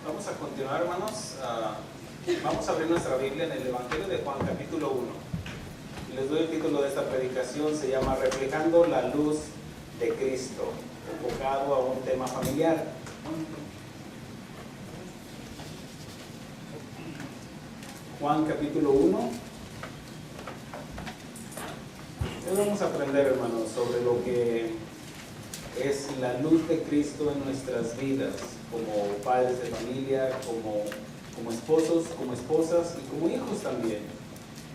Vamos a continuar, hermanos. Vamos a abrir nuestra Biblia en el Evangelio de Juan, capítulo 1. Y les doy el título de esta predicación, se llama Reflejando la Luz de Cristo, enfocado a un tema familiar. Juan, capítulo 1. Hoy vamos a aprender, hermanos, sobre lo que es la luz de Cristo en nuestras vidas, como padres de familia, como esposos, como esposas y como hijos también.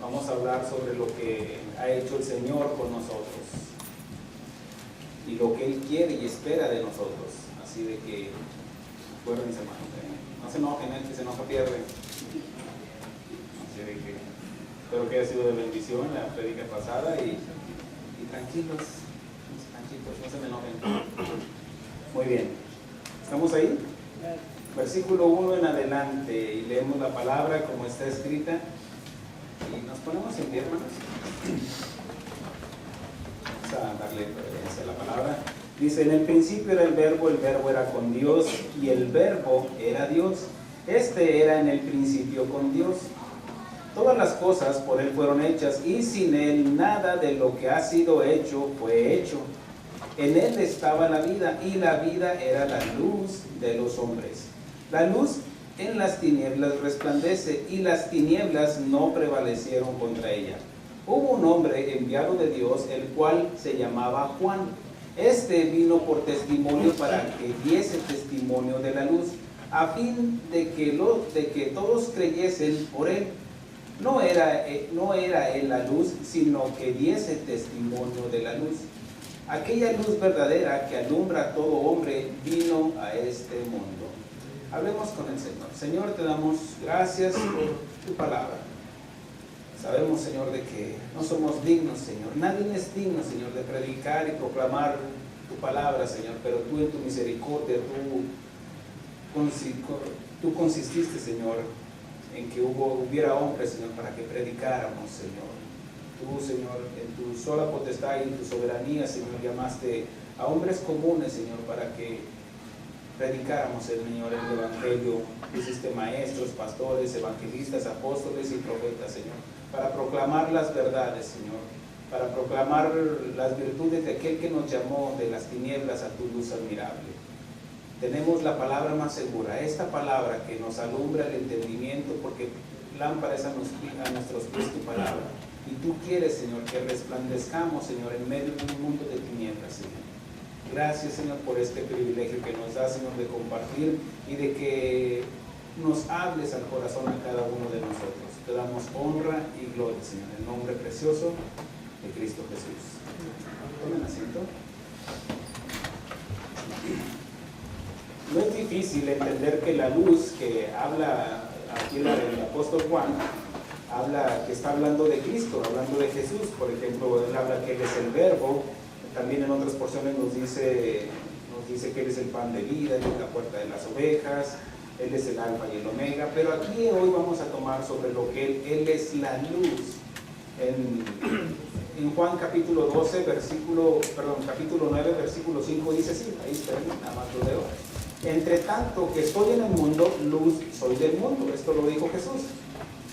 Vamos a hablar sobre lo que ha hecho el Señor con nosotros y lo que Él quiere y espera de nosotros. Así de que, acuérdense, hermanos, no se enojen, el que se enoja pierde. Así de que espero que haya sido de bendición la prédica pasada y tranquilos, no se me enojen. Muy bien, ¿estamos ahí? Versículo 1 en adelante, y leemos la palabra como está escrita y nos ponemos en pie, hermanos. Vamos a darle preferencia a la palabra. Dice: en el principio era el verbo era con Dios, y el verbo era Dios. Este era en el principio con Dios. Todas las cosas por Él fueron hechas, y sin Él nada de lo que ha sido hecho fue hecho. En Él estaba la vida, y la vida era la luz de los hombres. La luz en las tinieblas resplandece, y las tinieblas no prevalecieron contra ella. Hubo un hombre enviado de Dios, el cual se llamaba Juan. Este vino por testimonio para que diese testimonio de la luz, a fin de que todos creyesen por Él. No era Él la luz, sino que diese testimonio de la luz. Aquella luz verdadera que alumbra a todo hombre vino a este mundo. Hablemos con el Señor. Señor, te damos gracias por tu palabra. Sabemos, Señor, de que no somos dignos, Señor. Nadie es digno, Señor, de predicar y proclamar tu palabra, Señor. Pero tú en tu misericordia, tú consististe, Señor, en que hubiera hombres, Señor, para que predicáramos, Señor. Tú, Señor, en tu sola potestad y en tu soberanía, Señor, llamaste a hombres comunes, Señor, para que predicáramos, Señor, el Evangelio. Hiciste maestros, pastores, evangelistas, apóstoles y profetas, Señor, para proclamar las verdades, Señor, para proclamar las virtudes de aquel que nos llamó de las tinieblas a tu luz admirable. Tenemos la palabra más segura, esta palabra que nos alumbra el entendimiento, porque lámpara es a nuestros pies tu palabra. Y tú quieres, Señor, que resplandezcamos, Señor, en medio de un mundo de tinieblas, Señor. Gracias, Señor, por este privilegio que nos da, Señor, de compartir y de que nos hables al corazón a cada uno de nosotros. Te damos honra y gloria, Señor, en el nombre precioso de Cristo Jesús. Tomen asiento. No es difícil entender que la luz que habla aquí el apóstol Juan, que está hablando de Cristo, hablando de Jesús. Por ejemplo, él habla que Él es el verbo. También en otras porciones nos dice que Él es el pan de vida, Él es la puerta de las ovejas, Él es el alfa y el omega. Pero aquí hoy vamos a tomar sobre lo que Él es la luz. En Juan capítulo 9, versículo 5 dice así, ahí está, nada más lo leo. Entre tanto que estoy en el mundo, luz soy del mundo. Esto lo dijo Jesús.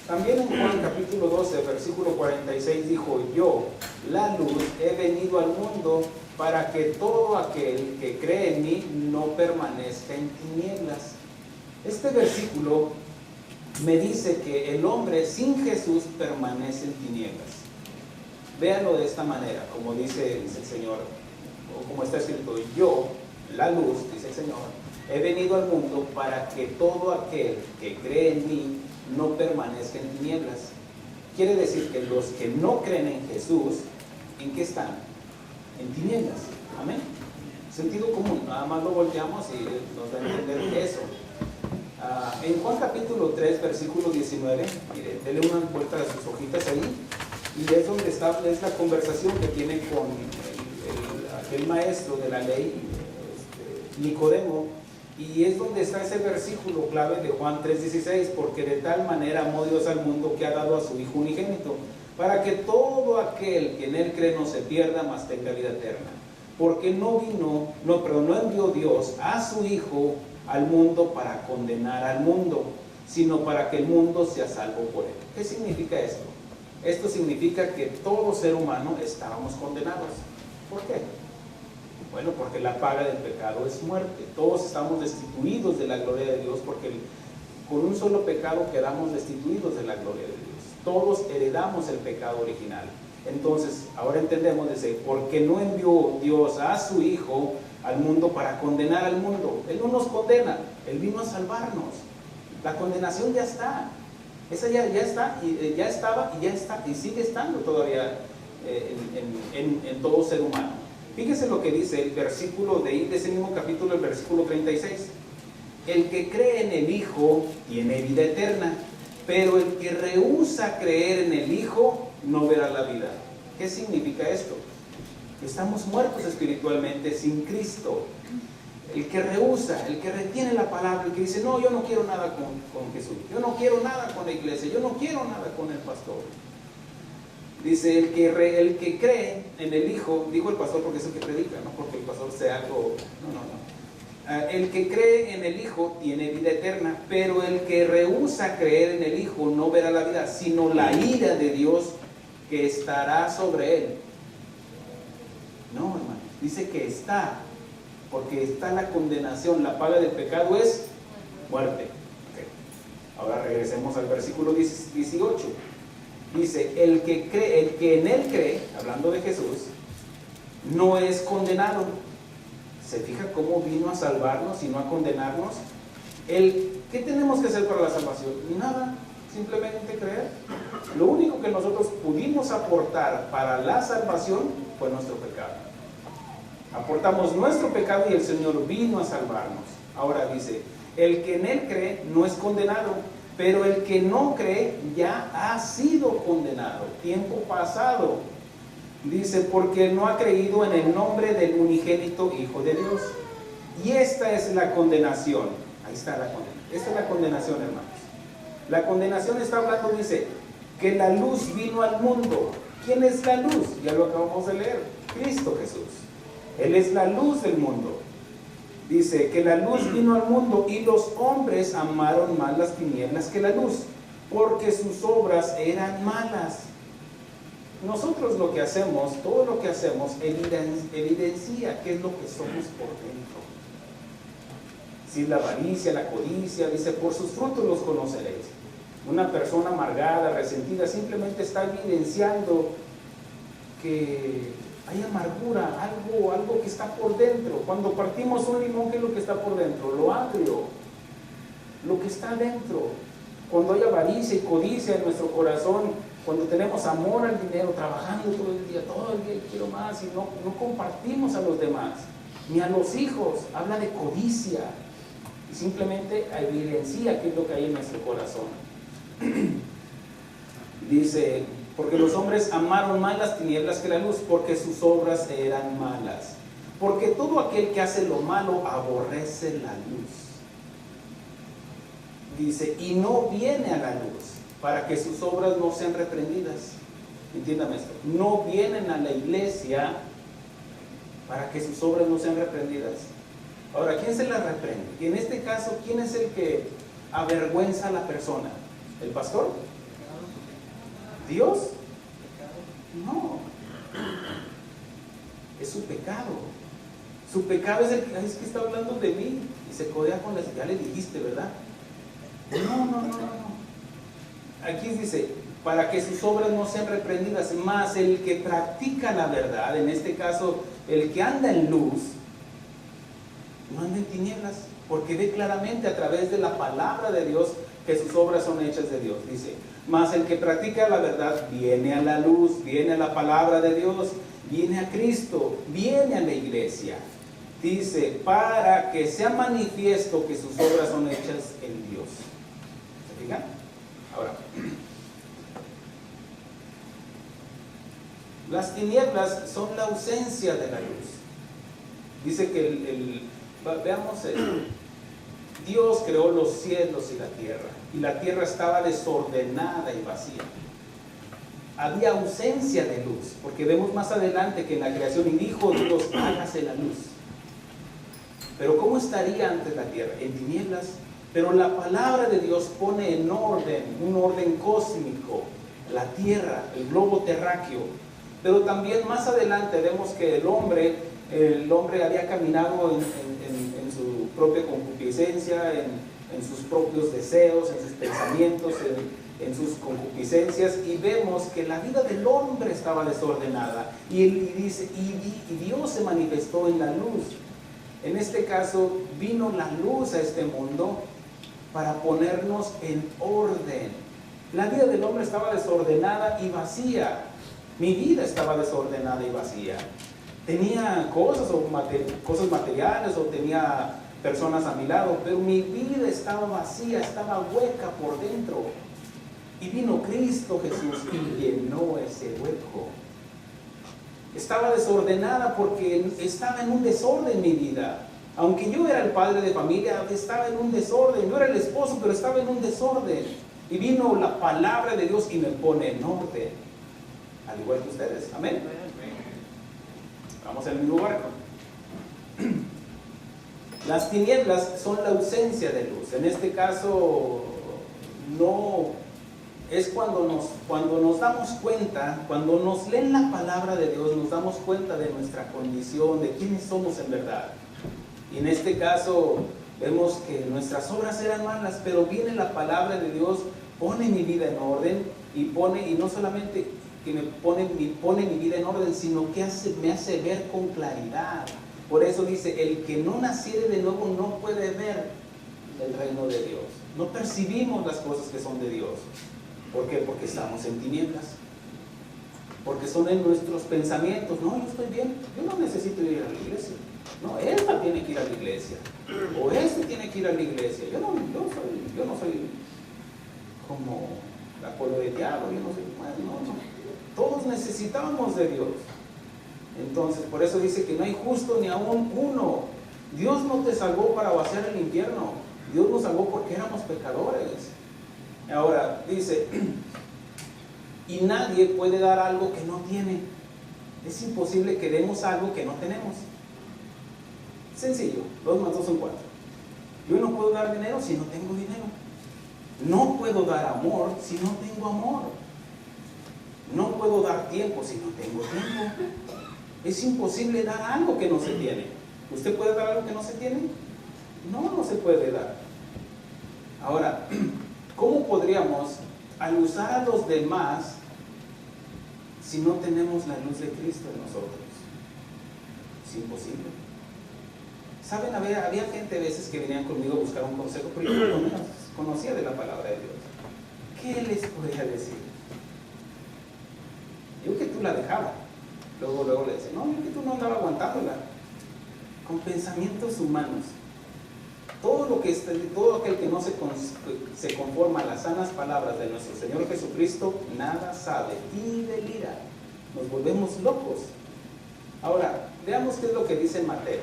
También en Juan capítulo 12, versículo 46 dijo: yo, la luz, he venido al mundo para que todo aquel que cree en mí no permanezca en tinieblas. Este versículo me dice que el hombre sin Jesús permanece en tinieblas. Véanlo de esta manera, como dice el Señor, o como está escrito: yo, la luz, dice el Señor, he venido al mundo para que todo aquel que cree en mí no permanezca en tinieblas. Quiere decir que los que no creen en Jesús, ¿en qué están? En tinieblas. Amén. Sentido común, nada más lo volteamos y nos da a entender eso. En Juan capítulo 3, versículo 19, mire, denle una vuelta a sus hojitas ahí, y es donde está, es la conversación que tiene con aquel maestro de la ley, Nicodemo. Y es donde está ese versículo clave de Juan 3:16, porque de tal manera amó Dios al mundo que ha dado a su Hijo unigénito, para que todo aquel que en Él cree no se pierda, mas tenga vida eterna. Porque no envió Dios a su Hijo al mundo para condenar al mundo, sino para que el mundo sea salvo por él. ¿Qué significa esto? Esto significa que todo ser humano estábamos condenados. ¿Por qué? Bueno, porque la paga del pecado es muerte. Todos estamos destituidos de la gloria de Dios, porque con un solo pecado quedamos destituidos de la gloria de Dios. Todos heredamos el pecado original. Entonces, ahora entendemos, dice, porque no envió Dios a su Hijo al mundo para condenar al mundo. Él no nos condena, Él vino a salvarnos. La condenación ya está. Esa ya está, y ya estaba, y ya está, y sigue estando todavía en todo ser humano. Fíjese lo que dice el versículo de ese mismo capítulo, el versículo 36. El que cree en el Hijo tiene vida eterna, pero el que rehúsa creer en el Hijo no verá la vida. ¿Qué significa esto? Que estamos muertos espiritualmente sin Cristo. El que rehúsa, el que retiene la palabra, el que dice, no, yo no quiero nada con Jesús, yo no quiero nada con la iglesia, yo no quiero nada con el pastor. Dice, el que cree en el Hijo, dijo el pastor porque es el que predica, no porque el pastor sea algo, no. El que cree en el Hijo tiene vida eterna, pero el que rehúsa creer en el Hijo no verá la vida, sino la ira de Dios que estará sobre él. No, hermano, dice que está, porque está la condenación, la paga del pecado es muerte. Okay. Ahora regresemos al versículo 18. Dice, el que en él cree, hablando de Jesús, no es condenado. ¿Se fija cómo vino a salvarnos y no a condenarnos? ¿Qué tenemos que hacer para la salvación? Nada, simplemente creer. Lo único que nosotros pudimos aportar para la salvación fue nuestro pecado. Aportamos nuestro pecado y el Señor vino a salvarnos. Ahora dice, el que en él cree no es condenado, pero el que no cree ya ha sido condenado, tiempo pasado. Dice, porque no ha creído en el nombre del unigénito Hijo de Dios. Y esta es la condenación. Ahí está la condenación. Esta es la condenación, hermanos. La condenación está hablando, dice, que la luz vino al mundo. ¿Quién es la luz? Ya lo acabamos de leer. Cristo Jesús. Él es la luz del mundo. Dice que la luz vino al mundo y los hombres amaron más las tinieblas que la luz, porque sus obras eran malas. Nosotros lo que hacemos, todo lo que hacemos, evidencia qué es lo que somos por dentro. Si la avaricia, la codicia, dice, por sus frutos los conoceréis. Una persona amargada, resentida, simplemente está evidenciando que hay amargura, algo que está por dentro. Cuando partimos un limón, ¿qué es lo que está por dentro? Lo agrio, lo que está dentro. Cuando hay avaricia y codicia en nuestro corazón, cuando tenemos amor al dinero, trabajando todo el día quiero más, y no compartimos a los demás, ni a los hijos, habla de codicia, y simplemente evidencia qué es lo que hay en nuestro corazón. Dice, porque los hombres amaron más las tinieblas que la luz, porque sus obras eran malas. Porque todo aquel que hace lo malo aborrece la luz. Dice, y no viene a la luz, para que sus obras no sean reprendidas. Entiéndame esto, no vienen a la iglesia para que sus obras no sean reprendidas. Ahora, ¿quién se las reprende? Y en este caso, ¿quién es el que avergüenza a la persona? ¿El pastor? ¿Dios? No. Es su pecado. Su pecado es es que está hablando de mí y se codea con ya le dijiste, ¿verdad? No. Aquí dice, para que sus obras no sean reprendidas, más el que practica la verdad, en este caso, el que anda en luz, no anda en tinieblas, porque ve claramente a través de la palabra de Dios que sus obras son hechas de Dios. Dice, mas el que practica la verdad viene a la luz, viene a la palabra de Dios, viene a Cristo, viene a la iglesia. Dice, para que sea manifiesto que sus obras son hechas en Dios. ¿Se fijan? Ahora, las tinieblas son la ausencia de la luz. Dice que veamos esto. Dios creó los cielos y la tierra estaba desordenada y vacía. Había ausencia de luz, porque vemos más adelante que en la creación, y dijo Dios, hágase la luz. Pero ¿cómo estaría antes la tierra? En tinieblas. Pero la palabra de Dios pone en orden, un orden cósmico, la tierra, el globo terráqueo. Pero también más adelante vemos que el hombre había caminado en su propia concupiscencia, en sus propios deseos, en sus pensamientos, en sus concupiscencias, y vemos que la vida del hombre estaba desordenada. Y dice, y Dios se manifestó en la luz. En este caso, vino la luz a este mundo para ponernos en orden. La vida del hombre estaba desordenada y vacía. Mi vida estaba desordenada y vacía. Tenía cosas materiales, o tenía personas a mi lado, pero mi vida estaba vacía, estaba hueca por dentro. Y vino Cristo Jesús y llenó ese hueco. Estaba desordenada porque estaba en un desorden mi vida. Aunque yo era el padre de familia, estaba en un desorden. Yo era el esposo, pero estaba en un desorden. Y vino la palabra de Dios y me pone en orden. Al igual que ustedes. Amén. Vamos en el mismo barco. Las tinieblas son la ausencia de luz. En este caso, no es cuando nos damos cuenta, cuando nos leen la palabra de Dios, nos damos cuenta de nuestra condición, de quiénes somos en verdad. Y en este caso vemos que nuestras obras eran malas, pero viene la palabra de Dios, pone mi vida en orden, y no solamente que me pone mi vida en orden, sino que me hace ver con claridad. Por eso dice, el que no naciere de nuevo no puede ver el reino de Dios. No percibimos las cosas que son de Dios. ¿Por qué? Porque estamos en tinieblas. Porque son en nuestros pensamientos. No, yo estoy bien, yo no necesito ir a la iglesia. No, esta tiene que ir a la iglesia. O este tiene que ir a la iglesia. Yo no soy como la coloreteada, yo no soy, no. Todos necesitamos de Dios. Entonces, por eso dice que no hay justo ni aún uno. Dios no te salvó para vaciar el infierno. Dios nos salvó porque éramos pecadores. Ahora, dice, y nadie puede dar algo que no tiene. Es imposible que demos algo que no tenemos. Sencillo, 2 más 2 son 4. Yo no puedo dar dinero si no tengo dinero. No puedo dar amor si no tengo amor. No puedo dar tiempo si no tengo tiempo. Es imposible dar algo que no se tiene. ¿Usted puede dar algo que no se tiene? No se puede dar. Ahora, ¿cómo podríamos, al usar a los demás, si no tenemos la luz de Cristo en nosotros? Es imposible. ¿Saben? Había gente a veces que venían conmigo a buscar un consejo, pero yo no conocía de la palabra de Dios. ¿Qué les podría decir? Yo que tú la dejaba. Luego le decía, no, yo que tú no andaba aguantándola. Con pensamientos humanos. Todo aquel que no se conforma a las sanas palabras de nuestro Señor Jesucristo, nada sabe y delira. Nos volvemos locos. Ahora, veamos qué es lo que dice Mateo.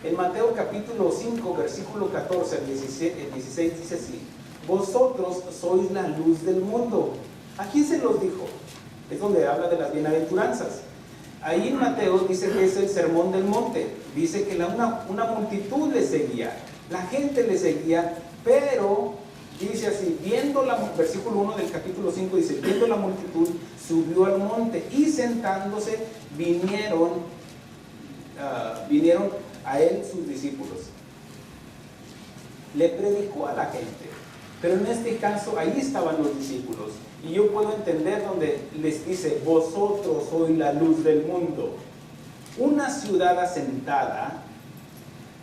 En Mateo capítulo 5, versículo 14 al 16 dice así: vosotros sois la luz del mundo. ¿A quién se los dijo? Es donde habla de las bienaventuranzas. Ahí en Mateo dice que es el sermón del monte. Dice que una multitud le seguía. La gente le seguía, pero dice así, versículo 1 del capítulo 5 dice, viendo la multitud, subió al monte y sentándose vinieron a él sus discípulos. Le predicó a la gente, pero en este caso ahí estaban los discípulos. Y yo puedo entender donde les dice, vosotros sois la luz del mundo. Una ciudad asentada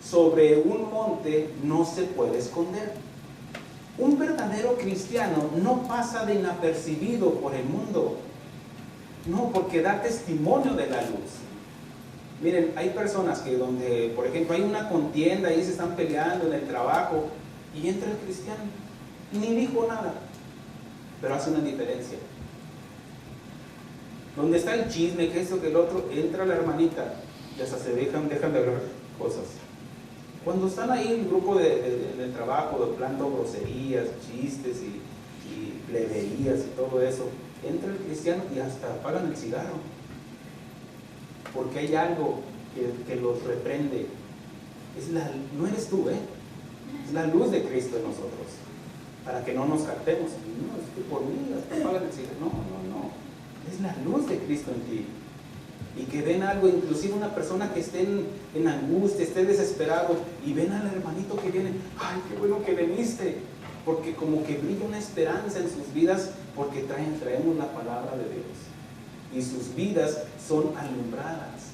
sobre un monte no se puede esconder. Un verdadero cristiano no pasa de inapercibido por el mundo. No, porque da testimonio de la luz. Miren, hay personas que donde, por ejemplo, hay una contienda y se están peleando en el trabajo y entra el cristiano y ni dijo nada, pero hace una diferencia. Donde está el chisme, que esto, que el otro, entra la hermanita y hasta se dejan de hablar cosas. Cuando están ahí en el grupo del trabajo, hablando groserías, chistes y pleberías y todo eso, entra el cristiano y hasta apagan el cigarro. Porque hay algo que los reprende. no eres tú, es la luz de Cristo en nosotros, para que no nos captemos. No, es que por mí las pagan el cielo. No, es la luz de Cristo en ti. Y que ven algo, inclusive una persona que esté en angustia, esté desesperado, y ven al hermanito que viene, ay, qué bueno que viniste, porque como que brilla una esperanza en sus vidas, porque traemos la palabra de Dios, y sus vidas son alumbradas.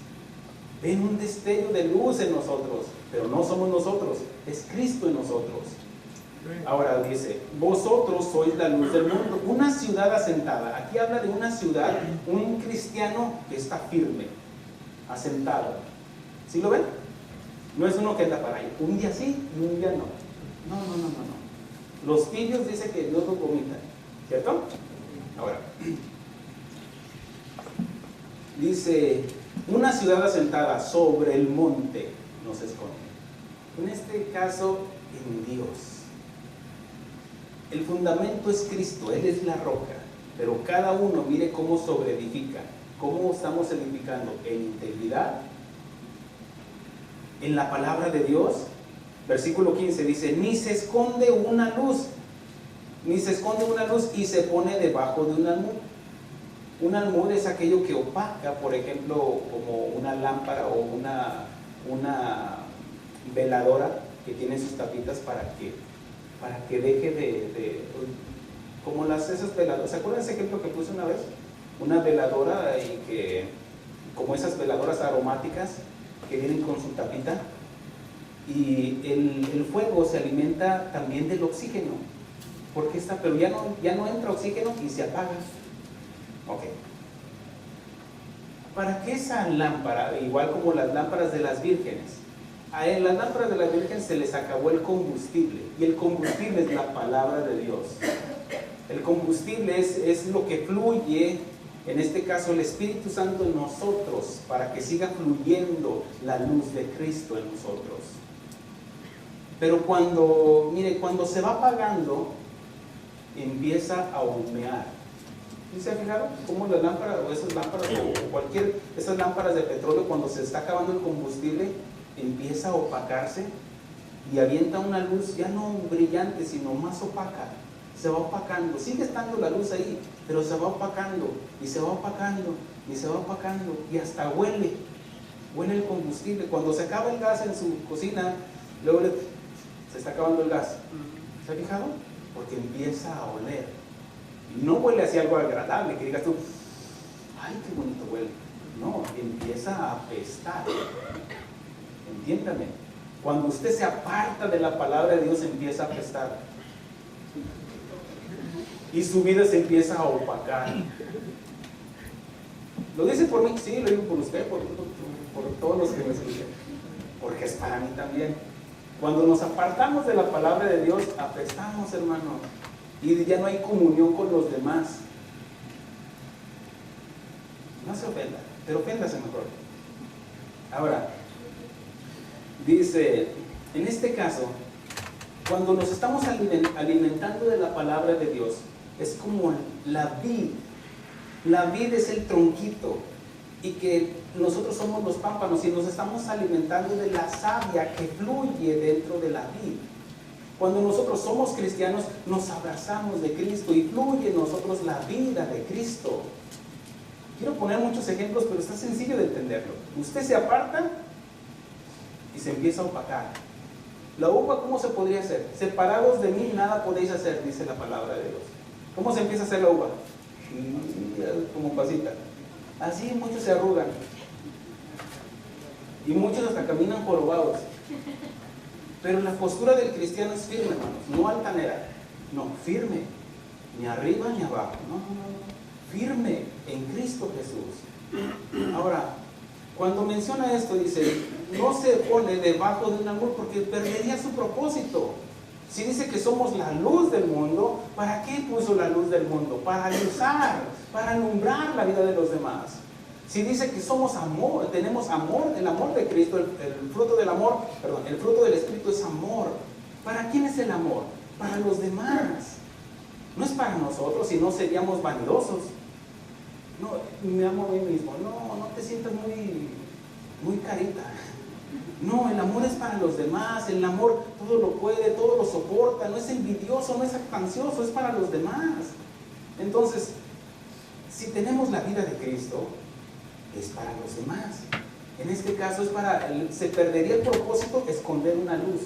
Ven un destello de luz en nosotros, pero no somos nosotros, es Cristo en nosotros. Ahora dice, vosotros sois la luz del mundo. Una ciudad asentada. Aquí habla de una ciudad, un cristiano que está firme, asentado. ¿Sí lo ven? No es uno que anda para ahí, un día sí y un día no. No. Los tibios dice que Dios los vomita, ¿cierto? Ahora, dice, una ciudad asentada sobre el monte no se esconde. En este caso, en Dios. El fundamento es Cristo, Él es la roca, pero cada uno mire cómo sobreedifica. ¿Cómo estamos edificando? En integridad, en la palabra de Dios. Versículo 15 dice, ni se esconde una luz y se pone debajo de un almud. Un almud es aquello que opaca, por ejemplo, como una lámpara o una veladora que tiene sus tapitas para que deje de como esas veladoras. ¿Se acuerdan ese ejemplo que puse una vez? Una veladora y que, como esas veladoras aromáticas que vienen con su tapita, y el fuego se alimenta también del oxígeno, porque pero ya no entra oxígeno y se apaga. Ok. ¿Para qué esa lámpara? Igual como las lámparas de las vírgenes. A las lámparas de las vírgenes se les acabó el combustible, y el combustible es la palabra de Dios. El combustible es lo que fluye, en este caso el Espíritu Santo en nosotros, para que siga fluyendo la luz de Cristo en nosotros. Pero cuando se va apagando, empieza a humear. ¿Sí se ha fijado? Como las lámparas, o esas lámparas, o esas lámparas de petróleo, cuando se está acabando el combustible, empieza a opacarse y avienta una luz ya no brillante, sino más opaca. Se va opacando, sigue estando la luz ahí, pero se va opacando, y se va opacando, y se va opacando, y hasta huele el combustible. Cuando se acaba el gas en su cocina, luego se está acabando el gas. ¿Se ha fijado? Porque empieza a oler. Y no huele así algo agradable, que digas tú, ay, qué bonito huele. No, empieza a apestar. Entiéndame, cuando usted se aparta de la palabra de Dios, empieza a apestar. Y su vida se empieza a opacar. ¿Lo dice por mí? Sí, lo digo por usted, por todos los que me escuchan. Porque es para mí también. Cuando nos apartamos de la palabra de Dios, apestamos, hermano. Y ya no hay comunión con los demás. No se ofenda, pero oféndase mejor. Ahora, dice, en este caso, cuando nos estamos alimentando de la palabra de Dios, es como la vid. La vid es el tronquito, y que nosotros somos los pámpanos, y nos estamos alimentando de la savia que fluye dentro de la vid. Cuando nosotros somos cristianos, nos abrazamos de Cristo y fluye en nosotros la vida de Cristo. Quiero poner muchos ejemplos, pero está sencillo de entenderlo. Usted se aparta y se empieza a opacar. La uva, ¿cómo se podría hacer? Separados de mí nada podéis hacer, dice la palabra de Dios. ¿Cómo se empieza a hacer la uva? Como pasita. Así muchos se arrugan. Y muchos hasta caminan jorobados. Pero la postura del cristiano es firme, hermanos, no altanera. No, firme. Ni arriba ni abajo. No. Firme en Cristo Jesús. Ahora, cuando menciona esto, dice, no se pone debajo de un almud porque perdería su propósito. Si dice que somos la luz del mundo, ¿para qué puso la luz del mundo? Para alusar, para alumbrar la vida de los demás. Si dice que somos amor, tenemos amor, el amor de Cristo, el fruto del amor, el fruto del Espíritu es amor. ¿Para quién es el amor? Para los demás. No es para nosotros, si no seríamos vanidosos. No, me amo a mí mismo. No te sientas muy carita. No, el amor es para los demás, el amor todo lo puede, todo lo soporta, no es envidioso, no es ansioso, es para los demás. Entonces, si tenemos la vida de Cristo, es para los demás. En este caso se perdería el propósito esconder una luz.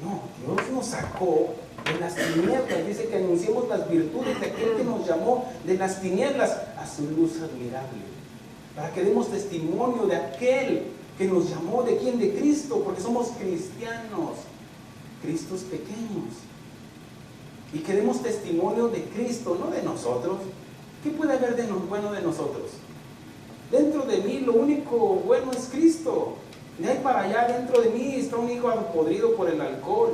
No, Dios nos sacó de las tinieblas, dice que anunciemos las virtudes de aquel que nos llamó de las tinieblas a su luz admirable, para que demos testimonio de aquel que nos llamó, ¿de quién? De Cristo, porque somos cristianos, Cristos pequeños, y que demos testimonio de Cristo, no de nosotros. ¿Qué puede haber de bueno de nosotros? Dentro de mí lo único bueno es Cristo. De ahí para allá, dentro de mí está un hígado podrido por el alcohol,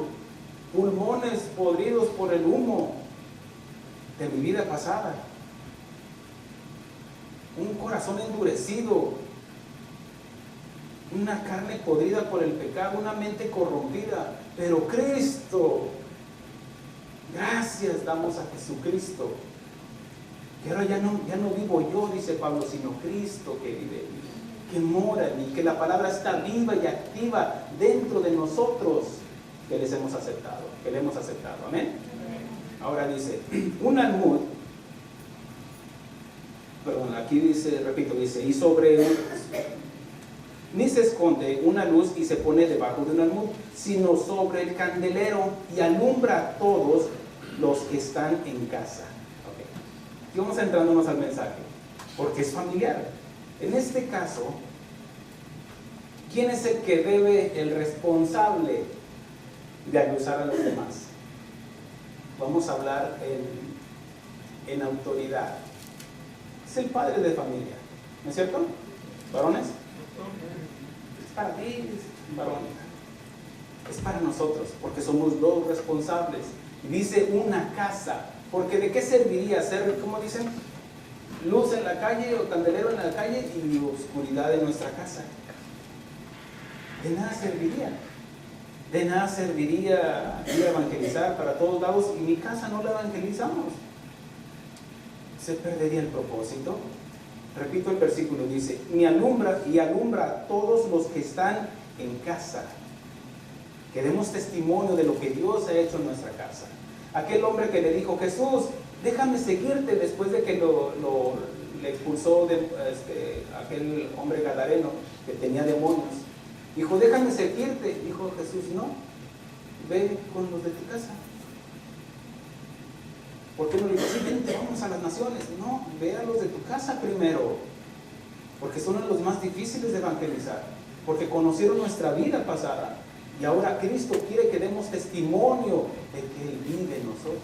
pulmones podridos por el humo de mi vida pasada, un corazón endurecido, una carne podrida por el pecado, una mente corrompida. Pero Cristo, gracias damos a Jesucristo, que ahora ya no vivo yo, dice Pablo, sino Cristo que vive en mí, que mora en mí, que la palabra está viva y activa dentro de nosotros, que les hemos aceptado, que le hemos aceptado. Amén. Ahora dice, un almud, perdón, aquí dice, repito, dice, y sobre ni se esconde una luz y se pone debajo de un almud, sino sobre el candelero y alumbra a todos los que están en casa. Okay. Y vamos entrándonos al mensaje, porque es familiar. En este caso, ¿quién es el que debe, el responsable de ayudar a los demás? Vamos a hablar en autoridad. Es el padre de familia, ¿no es cierto? ¿Varones? Es para ti, varón. Es para nosotros, porque somos los responsables. Y dice una casa, porque ¿de qué serviría ser, cómo dicen? Luz en la calle o candelero en la calle y oscuridad en nuestra casa. De nada serviría. De nada serviría ir a evangelizar para todos lados y mi casa no la evangelizamos. Se perdería el propósito. Repito el versículo, dice, y alumbra a todos los que están en casa. Que demos testimonio de lo que Dios ha hecho en nuestra casa. Aquel hombre que le dijo, Jesús, déjame seguirte, después de que le expulsó aquel hombre gadareno que tenía demonios. Dijo, déjame seguirte. Dijo Jesús, no, ve con los de tu casa. ¿Por qué no le dijo, sí, vente, vamos a las naciones? No, ve a los de tu casa primero, porque son los más difíciles de evangelizar, porque conocieron nuestra vida pasada, y ahora Cristo quiere que demos testimonio de que Él vive en nosotros.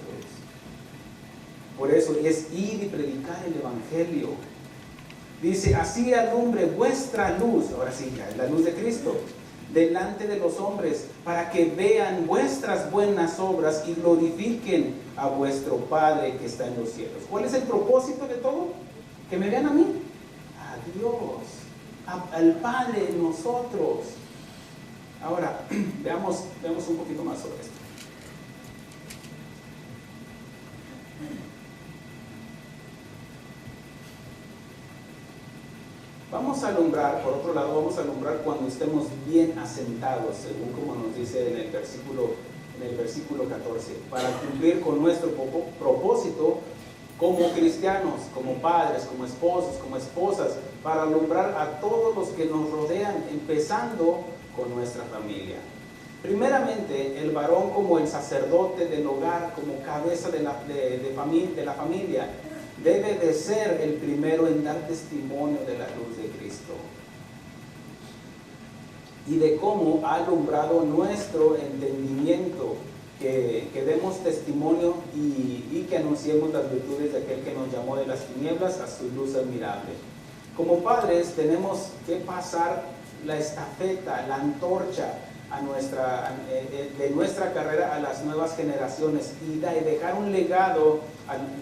Por eso es ir y predicar el Evangelio. Dice, así alumbre vuestra luz, ahora sí, ya es la luz de Cristo, delante de los hombres, para que vean vuestras buenas obras y glorifiquen a vuestro Padre que está en los cielos. ¿Cuál es el propósito de todo? Que me vean a mí, a Dios, al Padre en nosotros. Ahora, veamos un poquito más sobre esto. Vamos a alumbrar, por otro lado, vamos a alumbrar cuando estemos bien asentados, según como nos dice en el versículo 14, para cumplir con nuestro propósito como cristianos, como padres, como esposos, como esposas, para alumbrar a todos los que nos rodean, empezando con nuestra familia. Primeramente, el varón como el sacerdote del hogar, como cabeza de la familia, debe de ser el primero en dar testimonio de la luz de Cristo y de cómo ha alumbrado nuestro entendimiento, que demos testimonio y que anunciemos las virtudes de aquel que nos llamó de las tinieblas a su luz admirable. Como padres tenemos que pasar la estafeta, la antorcha de nuestra carrera a las nuevas generaciones y dejar un legado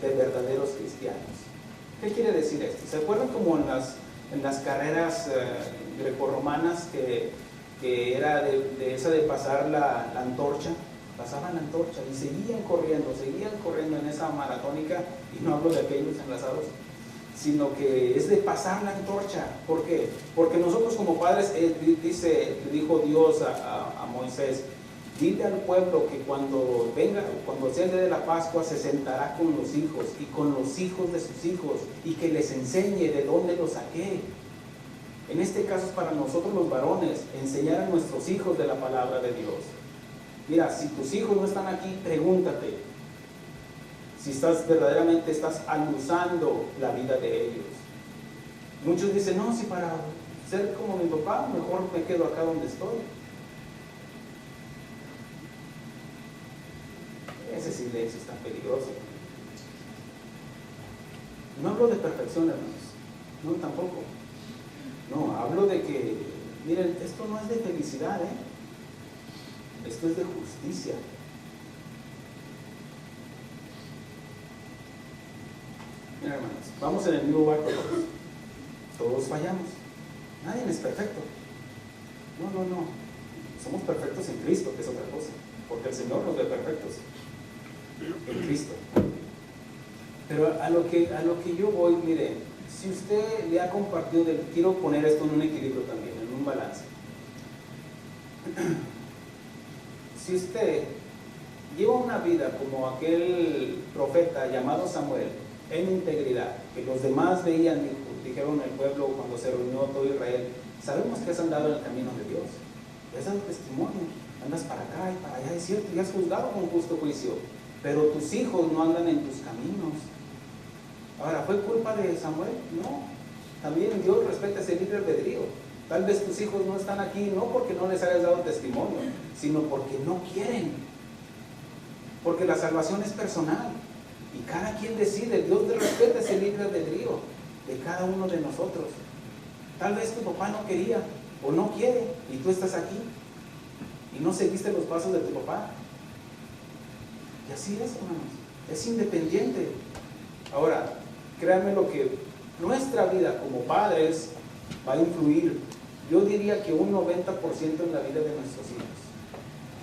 de verdaderos cristianos. ¿Qué quiere decir esto? ¿Se acuerdan como en las carreras grecorromanas que era de esa de pasar la antorcha? Pasaban la antorcha y seguían corriendo en esa maratónica, y no hablo de aquellos enlazados, sino que es de pasar la antorcha. ¿Por qué? Porque nosotros como padres, dijo Dios a Moisés, dile al pueblo que cuando sea el día de la Pascua, se sentará con los hijos y con los hijos de sus hijos, y que les enseñe de dónde lo saqué. En este caso es para nosotros los varones, enseñar a nuestros hijos de la palabra de Dios. Mira, si tus hijos no están aquí, pregúntate si verdaderamente estás abusando la vida de ellos. Muchos dicen, no, si para ser como mi papá, mejor me quedo acá donde estoy. Ese silencio es tan peligroso. No hablo de perfección, hermanos. No, tampoco. No, hablo de que, miren, esto no es de felicidad, esto es de justicia. Mira, hermanos, vamos en el mismo barco todos fallamos. Nadie es perfecto. No. Somos perfectos en Cristo, que es otra cosa. Porque el Señor nos ve perfectos en Cristo. Pero a lo que yo voy, mire, si usted le ha compartido, quiero poner esto en un equilibrio también, en un balance. Si usted lleva una vida como aquel profeta llamado Samuel, en integridad, que los demás veían, dijeron el pueblo cuando se reunió todo Israel, sabemos que has andado en el camino de Dios, has dado testimonio, andas para acá y para allá, es cierto, y has juzgado con justo juicio, pero tus hijos no andan en tus caminos. Ahora, ¿fue culpa de Samuel? No, también Dios respeta ese libre albedrío. Tal vez tus hijos no están aquí, no porque no les hayas dado testimonio, sino porque no quieren, porque la salvación es personal. Y cada quien decide, Dios respeta ese libre albedrío de cada uno de nosotros. Tal vez tu papá no quería o no quiere y tú estás aquí y no seguiste los pasos de tu papá. Y así es, hermanos, es independiente. Ahora, créanme lo que nuestra vida como padres va a influir, yo diría que un 90% en la vida de nuestros hijos.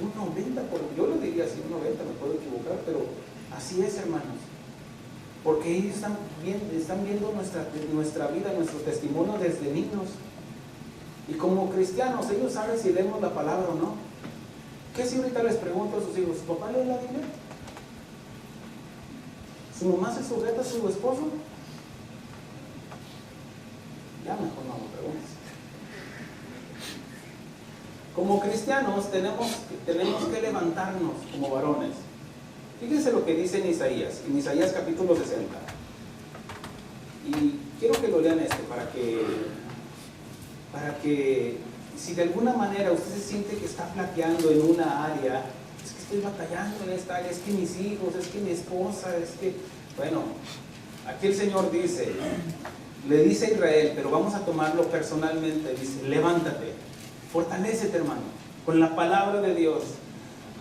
Un 90%, yo lo diría así, un 90%, me puedo equivocar, pero así es, hermanos, porque ellos están viendo nuestra vida, nuestro testimonio desde niños. Y como cristianos, ellos saben si leemos la palabra o no. ¿Qué si ahorita les pregunto a sus hijos, ¿su papá lee la Biblia? ¿Su mamá se sujeta a su esposo? Ya mejor no me preguntes. Como cristianos tenemos que levantarnos como varones. Fíjense lo que dice en Isaías capítulo 60. Y quiero que lo lean para que si de alguna manera usted se siente que está flaqueando en una área, es que estoy batallando en esta área, es que mis hijos, es que mi esposa, es que, bueno, aquí el Señor dice, le dice a Israel, pero vamos a tomarlo personalmente, dice, levántate, fortalécete, hermano, con la palabra de Dios.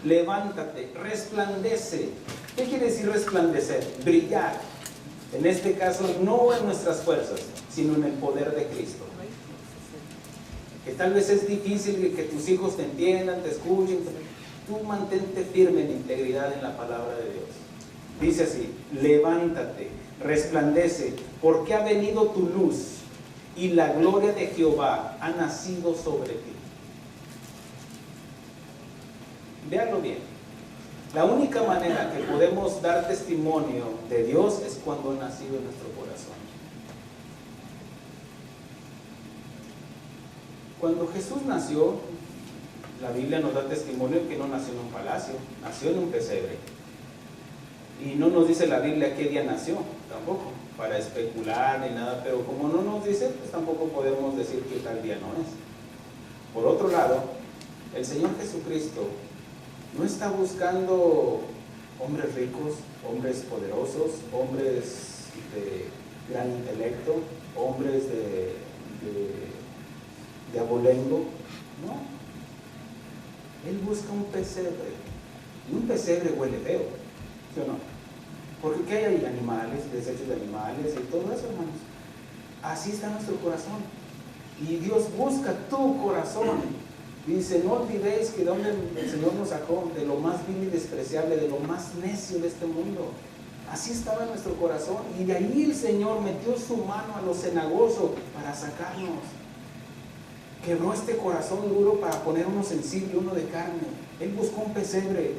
Levántate, resplandece. ¿Qué quiere decir resplandecer? Brillar. En este caso, no en nuestras fuerzas, sino en el poder de Cristo. Que tal vez es difícil que tus hijos te entiendan, te escuchen. Tú mantente firme en integridad en la palabra de Dios. Dice así, levántate, resplandece, porque ha venido tu luz y la gloria de Jehová ha nacido sobre ti. Véanlo bien. La única manera que podemos dar testimonio de Dios es cuando ha nacido en nuestro corazón. Cuando Jesús nació, la Biblia nos da testimonio que no nació en un palacio, nació en un pesebre. Y no nos dice la Biblia qué día nació, tampoco, para especular ni nada, pero como no nos dice, pues tampoco podemos decir que tal día no es. Por otro lado, el Señor Jesucristo no está buscando hombres ricos, hombres poderosos, hombres de gran intelecto, hombres de abolengo, no. Él busca un pesebre, y un pesebre huele feo, ¿sí o no? Porque ¿qué hay? Animales, desechos de animales y todo eso, hermanos. Así está nuestro corazón. Y Dios busca tu corazón. Dice, no olvidéis que de donde el Señor nos sacó, de lo más vil y despreciable, de lo más necio de este mundo. Así estaba en nuestro corazón. Y de ahí el Señor metió su mano a lo cenagoso para sacarnos. Quebró este corazón duro para poner uno sensible, uno de carne. Él buscó un pesebre.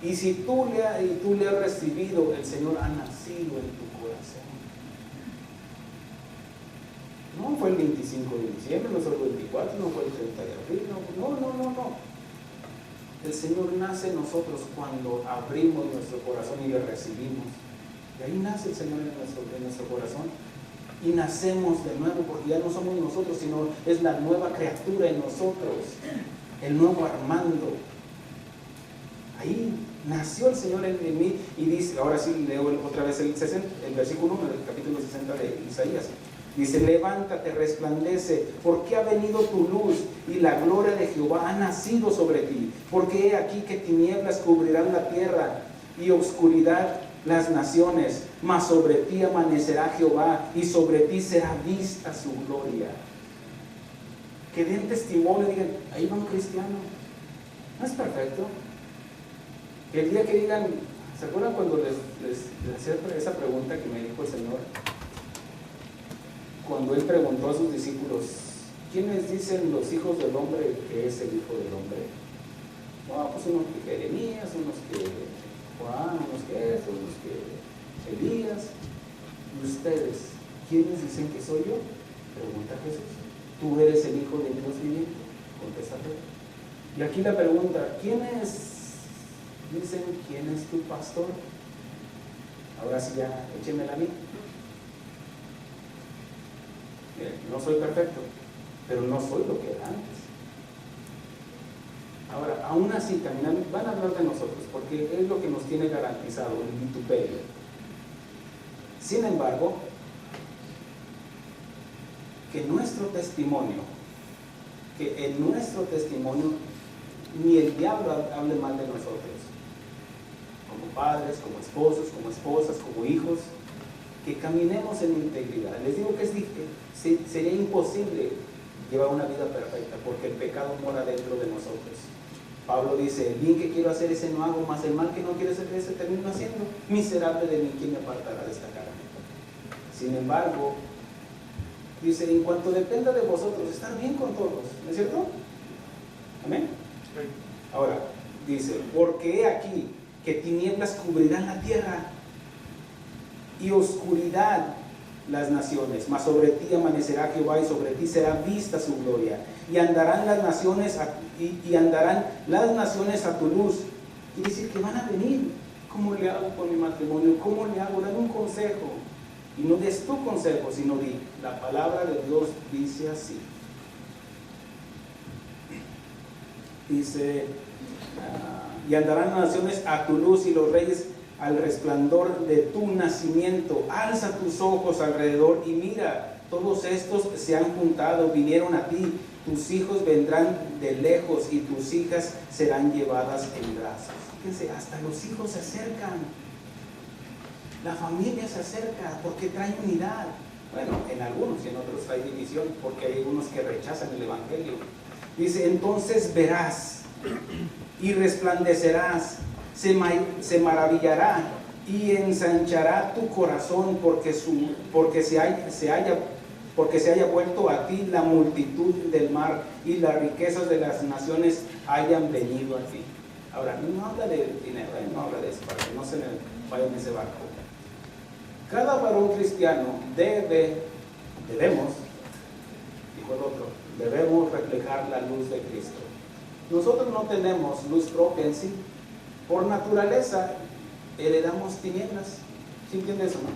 Y si tú le has recibido, el Señor ha nacido en tu corazón. No fue el 25 de diciembre, no fue el 24, no fue el 30 de abril. No. El Señor nace en nosotros cuando abrimos nuestro corazón y le recibimos. De ahí nace el Señor en nuestro corazón. Y nacemos de nuevo, porque ya no somos nosotros, sino es la nueva criatura en nosotros, el nuevo Armando. Ahí nació el Señor en mí. Y dice, ahora sí leo otra vez el versículo 1 del capítulo 60 de Isaías. Dice: levántate, resplandece, porque ha venido tu luz y la gloria de Jehová ha nacido sobre ti. Porque he aquí que tinieblas cubrirán la tierra y oscuridad las naciones, mas sobre ti amanecerá Jehová y sobre ti será vista su gloria. Que den testimonio, digan: ahí va un cristiano. No es perfecto. Que el día que digan, ¿se acuerdan cuando les hacía esa pregunta que me dijo el Señor? Cuando Él preguntó a sus discípulos: ¿quiénes dicen los hijos del hombre que es el Hijo del Hombre? No, pues unos que Jeremías, unos que Juan, unos que eso, unos que Elías. ¿Y ustedes, quiénes dicen que soy yo? Pregunta Jesús. ¿Tú eres el Hijo de Dios viviente? Contesta Pedro. Y aquí la pregunta: ¿quiénes dicen quién es tu pastor? Ahora sí ya, échenmela a mí. No soy perfecto, pero no soy lo que era antes. Ahora, aún así, caminando, van a hablar de nosotros, porque es lo que nos tiene garantizado el vituperio. Sin embargo, que en nuestro testimonio, ni el diablo hable mal de nosotros, como padres, como esposos, como esposas, como hijos, que caminemos en integridad. Les digo que sería imposible llevar una vida perfecta, porque el pecado mora dentro de nosotros. Pablo dice: el bien que quiero hacer, ese no hago, mas el mal que no quiero hacer, ese termino haciendo. Miserable de mí, ¿quién me apartará de esta carne? Sin embargo, dice: en cuanto dependa de vosotros, estar bien con todos. ¿No es cierto? ¿Amén? Ahora, dice: porque he aquí que tinieblas cubrirán la tierra y oscuridad las naciones, mas sobre ti amanecerá Jehová y sobre ti será vista su gloria. Y andarán las naciones a tu luz. Quiere decir que van a venir. ¿Cómo le hago con mi matrimonio? ¿Cómo le hago? Dame un consejo. Y no des tu consejo, sino di: la palabra de Dios dice así. Dice: y andarán las naciones a tu luz y los reyes al resplandor de tu nacimiento. Alza tus ojos alrededor y mira, todos estos se han juntado, vinieron a ti. Tus hijos vendrán de lejos y tus hijas serán llevadas en brazos. Fíjense, hasta los hijos se acercan. La familia se acerca porque trae unidad. Bueno, en algunos y en otros trae división, porque hay algunos que rechazan el evangelio. Dice: entonces verás y resplandecerás, se maravillará y ensanchará tu corazón, porque se haya vuelto a ti la multitud del mar y las riquezas de las naciones hayan venido a ti. Ahora, no habla de dinero, no habla de eso, para que no se vaya en ese barco. Cada varón cristiano debemos, dijo el otro, debemos reflejar la luz de Cristo. Nosotros no tenemos luz propia en sí. Por naturaleza heredamos tinieblas. ¿Sí entiendes eso, no?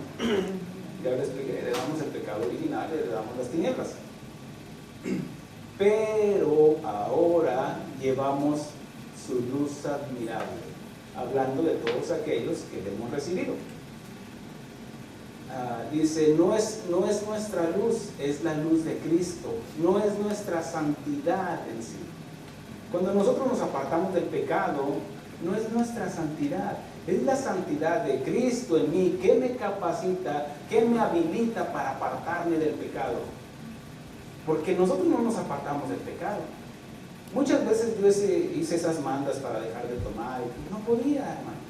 Ya les expliqué, heredamos el pecado original, heredamos las tinieblas. Pero ahora llevamos su luz admirable, hablando de todos aquellos que le hemos recibido. Dice: no es nuestra luz, es la luz de Cristo, no es nuestra santidad en sí. Cuando nosotros nos apartamos del pecado, no es nuestra santidad, es la santidad de Cristo en mí, que me capacita, que me habilita para apartarme del pecado. Porque nosotros no nos apartamos del pecado. Muchas veces yo hice esas mandas para dejar de tomar y no podía, hermano.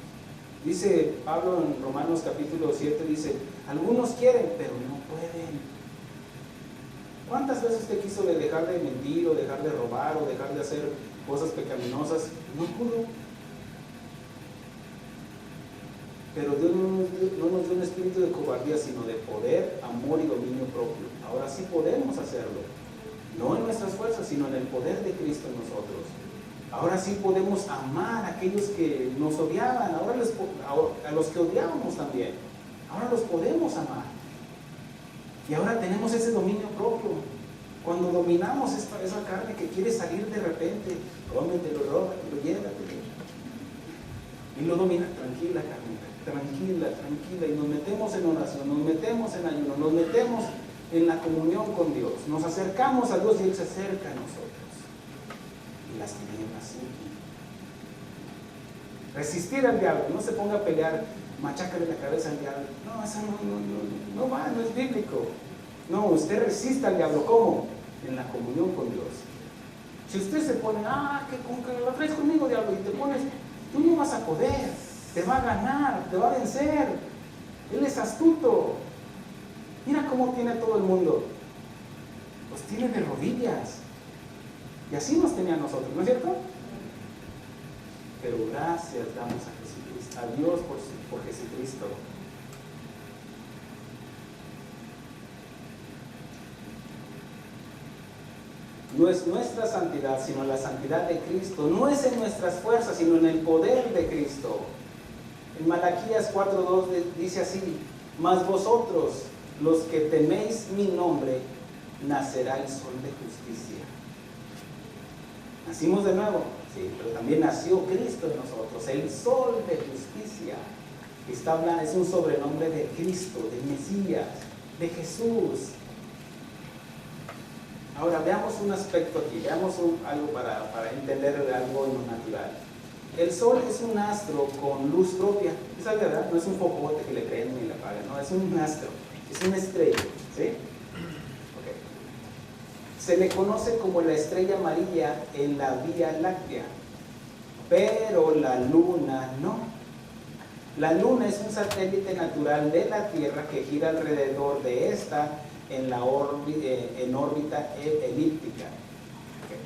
Dice Pablo en Romanos capítulo 7, dice, algunos quieren, pero no pueden. ¿Cuántas veces usted quiso dejar de mentir, o dejar de robar, o dejar de hacer cosas pecaminosas? No pudo. Pero Dios no nos dio un espíritu de cobardía, sino de poder, amor y dominio propio. Ahora sí podemos hacerlo. No en nuestras fuerzas, sino en el poder de Cristo en nosotros. Ahora sí podemos amar a aquellos que nos odiaban, ahora a los que odiábamos también. Ahora los podemos amar. Y ahora tenemos ese dominio propio. Cuando dominamos esa carne que quiere salir de repente, cómetelo, róbatelo, llévatelo. Y lo domina, tranquila carne, tranquila. Y nos metemos en oración, nos metemos en ayuno, nos metemos en la comunión con Dios. Nos acercamos a Dios y Él se acerca a nosotros. Y las tinieblas siguen. Resistir al diablo, no se ponga a pelear, machácale la cabeza al diablo. No, eso no va, no es bíblico. No, usted resiste al diablo. ¿Cómo? En la comunión con Dios. Si usted se pone, que lo traes conmigo, diablo, y te pones, tú no vas a poder, te va a ganar, te va a vencer. Él es astuto. Mira cómo tiene a todo el mundo. Los tiene de rodillas. Y así nos tenía a nosotros, ¿no es cierto? Pero gracias damos a Jesucristo, a Dios por Jesucristo. No es nuestra santidad, sino la santidad de Cristo. No es en nuestras fuerzas, sino en el poder de Cristo. En Malaquías 4:2 dice así: mas vosotros, los que teméis mi nombre, nacerá el sol de justicia. Nacimos de nuevo, sí, pero también nació Cristo en nosotros, el sol de justicia. Está hablando, es un sobrenombre de Cristo, del Mesías, de Jesús. Ahora veamos un aspecto aquí, veamos algo para entender algo en lo natural. El sol es un astro con luz propia, ¿sabes, verdad? No es un focote que le prenden y le apagan, no, es un astro, es una estrella, ¿sí? Se le conoce como la estrella amarilla en la Vía Láctea, pero la luna no. La luna es un satélite natural de la Tierra que gira alrededor de esta en órbita elíptica. Okay.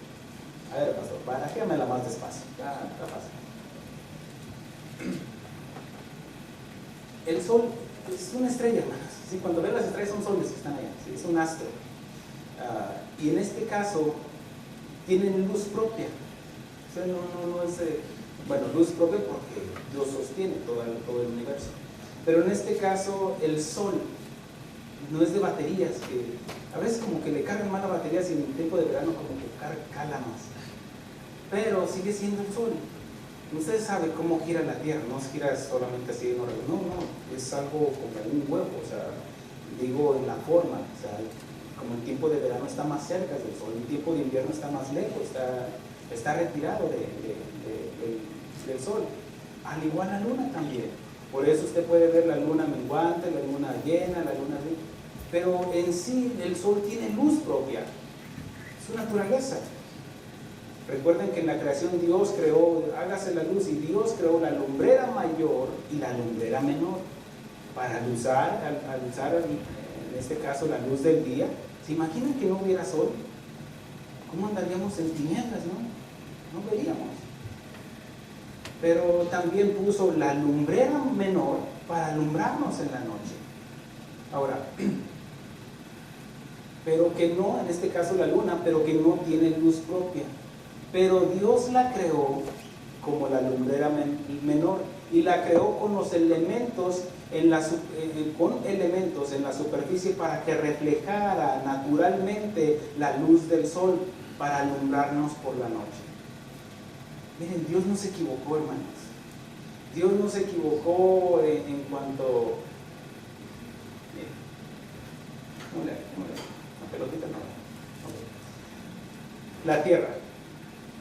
A ver, pastor, barajéamela más despacio. Ya fácil. El sol es una estrella, hermanos. ¿Sí? Cuando ven las estrellas son soles que están allá, ¿sí? Es un astro. Y en este caso tienen luz propia. O sea, no es luz propia porque Dios sostiene todo el universo. Pero en este caso el sol no es de baterías, que a veces como que le cargan mal las baterías y en el tiempo de verano como que cala más. Pero sigue siendo el sol. Ustedes saben cómo gira la Tierra, no se gira solamente así, no, es algo como un huevo, o sea, digo en la forma, o sea, como el tiempo de verano está más cerca del sol, el tiempo de invierno está más lejos, está retirado del sol. Al igual la luna también. Por eso usted puede ver la luna menguante, la luna llena, la luna llena. Pero en sí el sol tiene luz propia, su naturaleza. Recuerden que en la creación Dios creó, hágase la luz, y Dios creó la lumbrera mayor y la lumbrera menor para al usar en este caso la luz del día. ¿Se imaginan que no hubiera sol? ¿Cómo andaríamos en tinieblas, no? No veríamos. Pero también puso la lumbrera menor para alumbrarnos en la noche. Ahora, pero que no, en este caso la luna, pero que no tiene luz propia. Pero Dios la creó como la lumbrera menor y la creó con los elementos en la superficie para que reflejara naturalmente la luz del sol para alumbrarnos por la noche. Miren, Dios no se equivocó, hermanos. Dios no se equivocó en cuanto... La pelotita no. La tierra.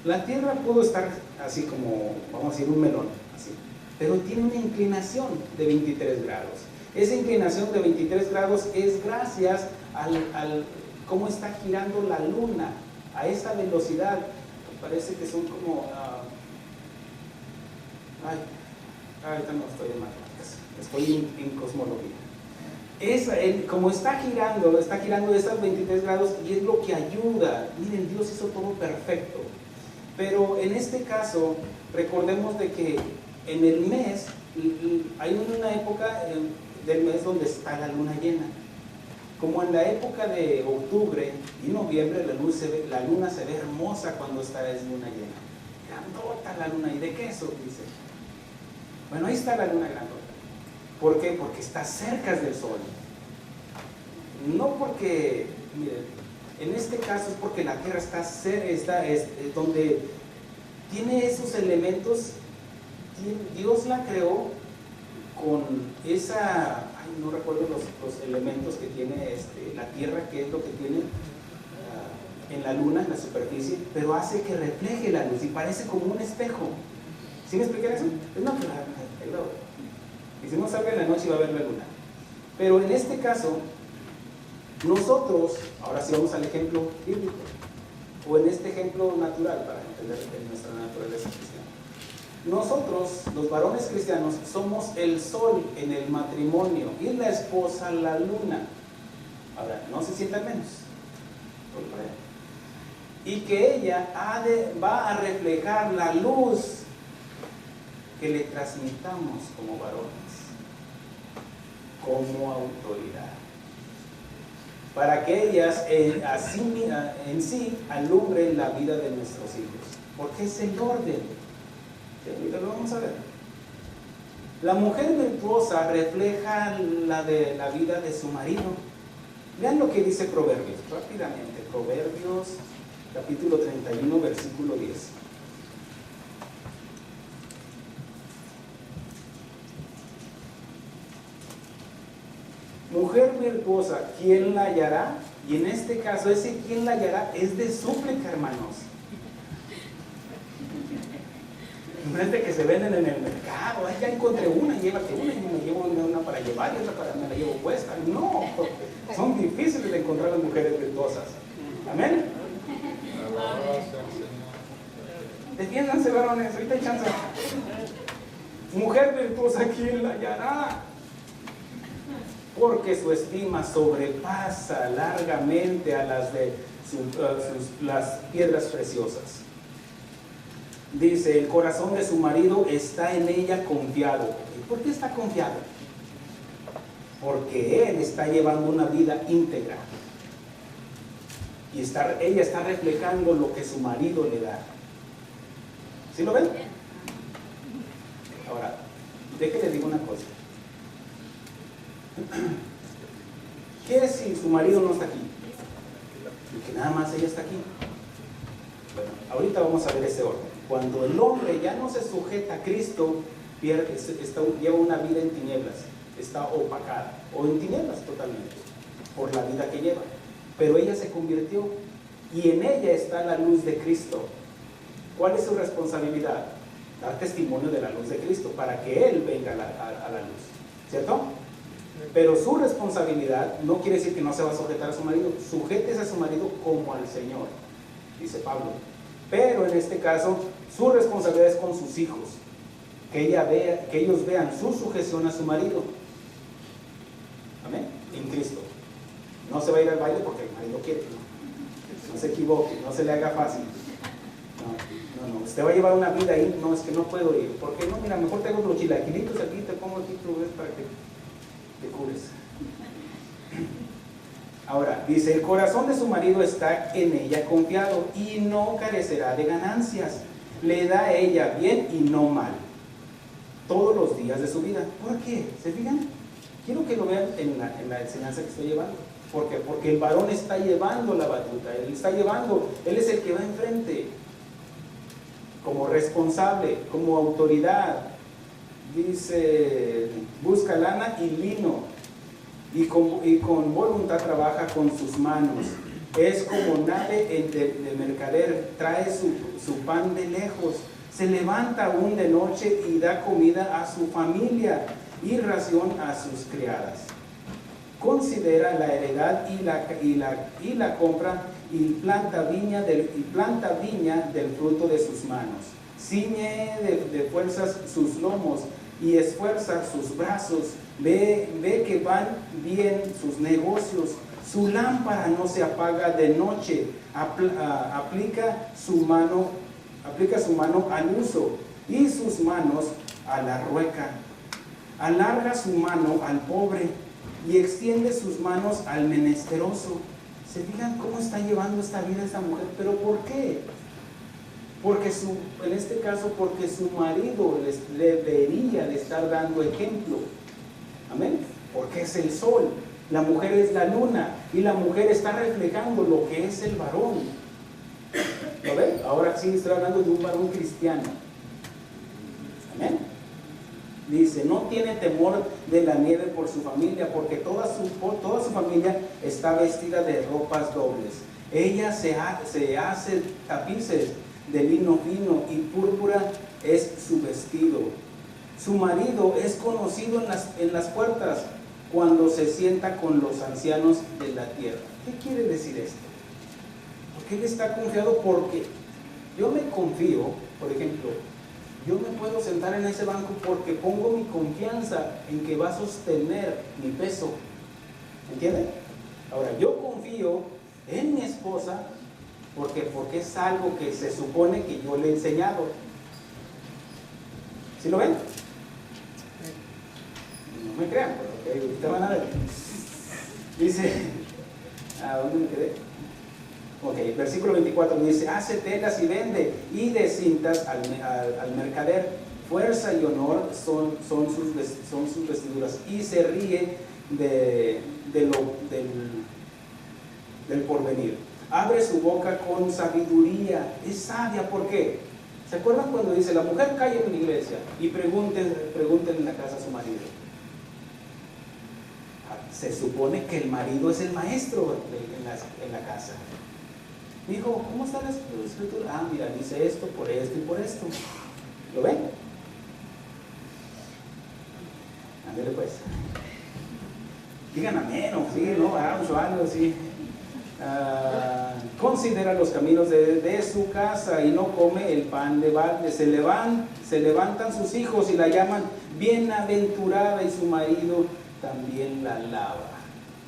La tierra pudo estar así como, vamos a decir, un melón, así, pero tiene una inclinación de 23 grados. Esa inclinación de 23 grados es gracias al cómo está girando la luna, a esa velocidad. Parece que son como, ahorita no estoy en matemáticas, estoy en cosmología. Como está girando esas 23 grados y es lo que ayuda. Miren, Dios hizo todo perfecto. Pero en este caso, recordemos de que en el mes, hay una época del mes donde está la luna llena. Como en la época de octubre y noviembre, la luna se ve hermosa cuando es luna llena. Grandota la luna, ¿y de qué eso? Dice. Bueno, ahí está la luna grandota. ¿Por qué? Porque está cerca del sol. No porque, miren, en este caso es porque la Tierra es donde tiene esos elementos. Dios la creó con esa, no recuerdo los elementos que tiene la Tierra, que es lo que tiene en la luna, en la superficie, pero hace que refleje la luz y parece como un espejo. ¿Sí me expliqué eso? Es natural. Y si no salga en la noche va a ver la luna. Pero en este caso, nosotros, ahora sí vamos al ejemplo bíblico, o en este ejemplo natural para entender nuestra naturaleza cristiana. Nosotros, los varones cristianos, somos el sol en el matrimonio y la esposa la luna. Ahora, no se sientan menos. Y que ella va a reflejar la luz que le transmitamos como varones, como autoridad, para que ellas en sí alumbren la vida de nuestros hijos, porque es el orden. Ahorita lo vamos a ver. La mujer virtuosa refleja la vida de su marido. Vean lo que dice Proverbios, rápidamente. Proverbios, capítulo 31, versículo 10. Mujer virtuosa, ¿quién la hallará? Y en este caso, ese ¿quién la hallará? Es de súplica, hermanos. Imagínate que se venden en el mercado. Ay, ya encontré una, llévate una, y me llevo una para llevar y otra me la llevo puesta. No, son difíciles de encontrar las mujeres virtuosas. Amén. Defiéndanse, varones, ahorita hay chance. Mujer virtuosa, ¿quién la hallará? Porque su estima sobrepasa largamente a las de las piedras preciosas. Dice, el corazón de su marido está en ella confiado. ¿Y por qué está confiado? Porque él está llevando una vida íntegra. Y ella está reflejando lo que su marido le da. ¿Sí lo ven? Ahora, déjenme digo una cosa. ¿Qué si su marido no está aquí? Y que nada más ella está aquí. Bueno, ahorita vamos a ver ese orden. Cuando el hombre ya no se sujeta a Cristo, lleva una vida en tinieblas, está opacada, o en tinieblas totalmente, por la vida que lleva. Pero ella se convirtió, y en ella está la luz de Cristo. ¿Cuál es su responsabilidad? Dar testimonio de la luz de Cristo, para que Él venga a la luz, ¿cierto? Pero su responsabilidad no quiere decir que no se va a sujetar a su marido. Sujétese a su marido como al Señor, dice Pablo. Pero en este caso, su responsabilidad es con sus hijos, que ellos vean su sujeción a su marido. Amén. En Cristo. No se va a ir al baile porque el marido quiere. No se equivoque, no se le haga fácil. No. Usted va a llevar una vida ahí. No, es que no puedo ir. ¿Por qué no? Mira, mejor te hago los chilaquilitos aquí, te pongo aquí tu vez para que te cures. Ahora, dice, el corazón de su marido está en ella confiado y no carecerá de ganancias. Le da a ella bien y no mal todos los días de su vida. ¿Por qué? ¿Se fijan? Quiero que lo vean en la enseñanza que estoy llevando. ¿Por qué? Porque el varón está llevando la batuta, él es el que va enfrente, como responsable, como autoridad. Dice, busca lana y lino. Y con voluntad trabaja con sus manos. Es como nave de mercader, trae su pan de lejos. Se levanta aún de noche y da comida a su familia y ración a sus criadas. Considera la heredad y la compra y planta viña del fruto de sus manos. Ciñe de fuerzas sus lomos y esfuerza sus brazos, ve que van bien sus negocios, su lámpara no se apaga de noche, aplica su mano al uso y sus manos a la rueca, alarga su mano al pobre y extiende sus manos al menesteroso. ¿Se fijan cómo está llevando esta vida esta mujer? ¿Pero por qué? Porque en este caso, porque su marido les debería de estar dando ejemplo. Amén. Porque es el sol, la mujer es la luna y la mujer está reflejando lo que es el varón. ¿Lo ven? Ahora sí estoy hablando de un varón cristiano. Amén. Dice, no tiene temor de la nieve por su familia, porque toda su familia está vestida de ropas dobles. Ella se hace tapices de lino fino y púrpura es su vestido. Su marido es conocido en las puertas cuando se sienta con los ancianos de la tierra. ¿Qué quiere decir esto? Porque él está confiado, porque yo me confío, por ejemplo, yo me puedo sentar en ese banco porque pongo mi confianza en que va a sostener mi peso. ¿Entienden? Ahora, yo confío en mi esposa porque es algo que se supone que yo le he enseñado. ¿Sí lo ven? No me crean, pero ahorita van a ver. Dice, ¿a dónde me quedé? Ok, versículo 24 dice, hace telas y vende, y de cintas al mercader. Fuerza y honor son sus vestiduras, y se ríe del porvenir. Abre su boca con sabiduría, es sabia. ¿Por qué? ¿Se acuerdan cuando dice, la mujer calla en la iglesia y pregunten en la casa a su marido? Se supone que el marido es el maestro en la casa. Dijo, ¿cómo está la escritura? Ah, mira, dice esto, por esto y por esto. ¿Lo ven? Ándale pues. Digan amén, o sí, no, vamos, o algo así. Considera los caminos de su casa y no come el pan de balde. Se levantan sus hijos y la llaman bienaventurada, y su marido también la alaba.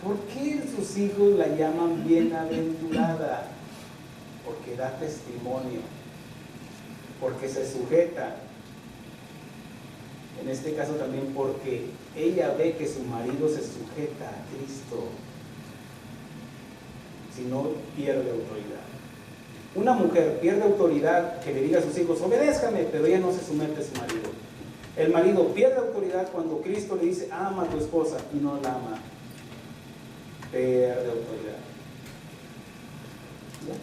¿Por qué sus hijos la llaman bienaventurada? Porque da testimonio, porque se sujeta. En este caso también porque ella ve que su marido se sujeta a Cristo. Si no, pierde autoridad. Una mujer pierde autoridad que le diga a sus hijos, obedézcame, pero ella no se somete a su marido. El marido pierde autoridad cuando Cristo le dice, ama a tu esposa, y no la ama. Pierde autoridad. ¿Ya?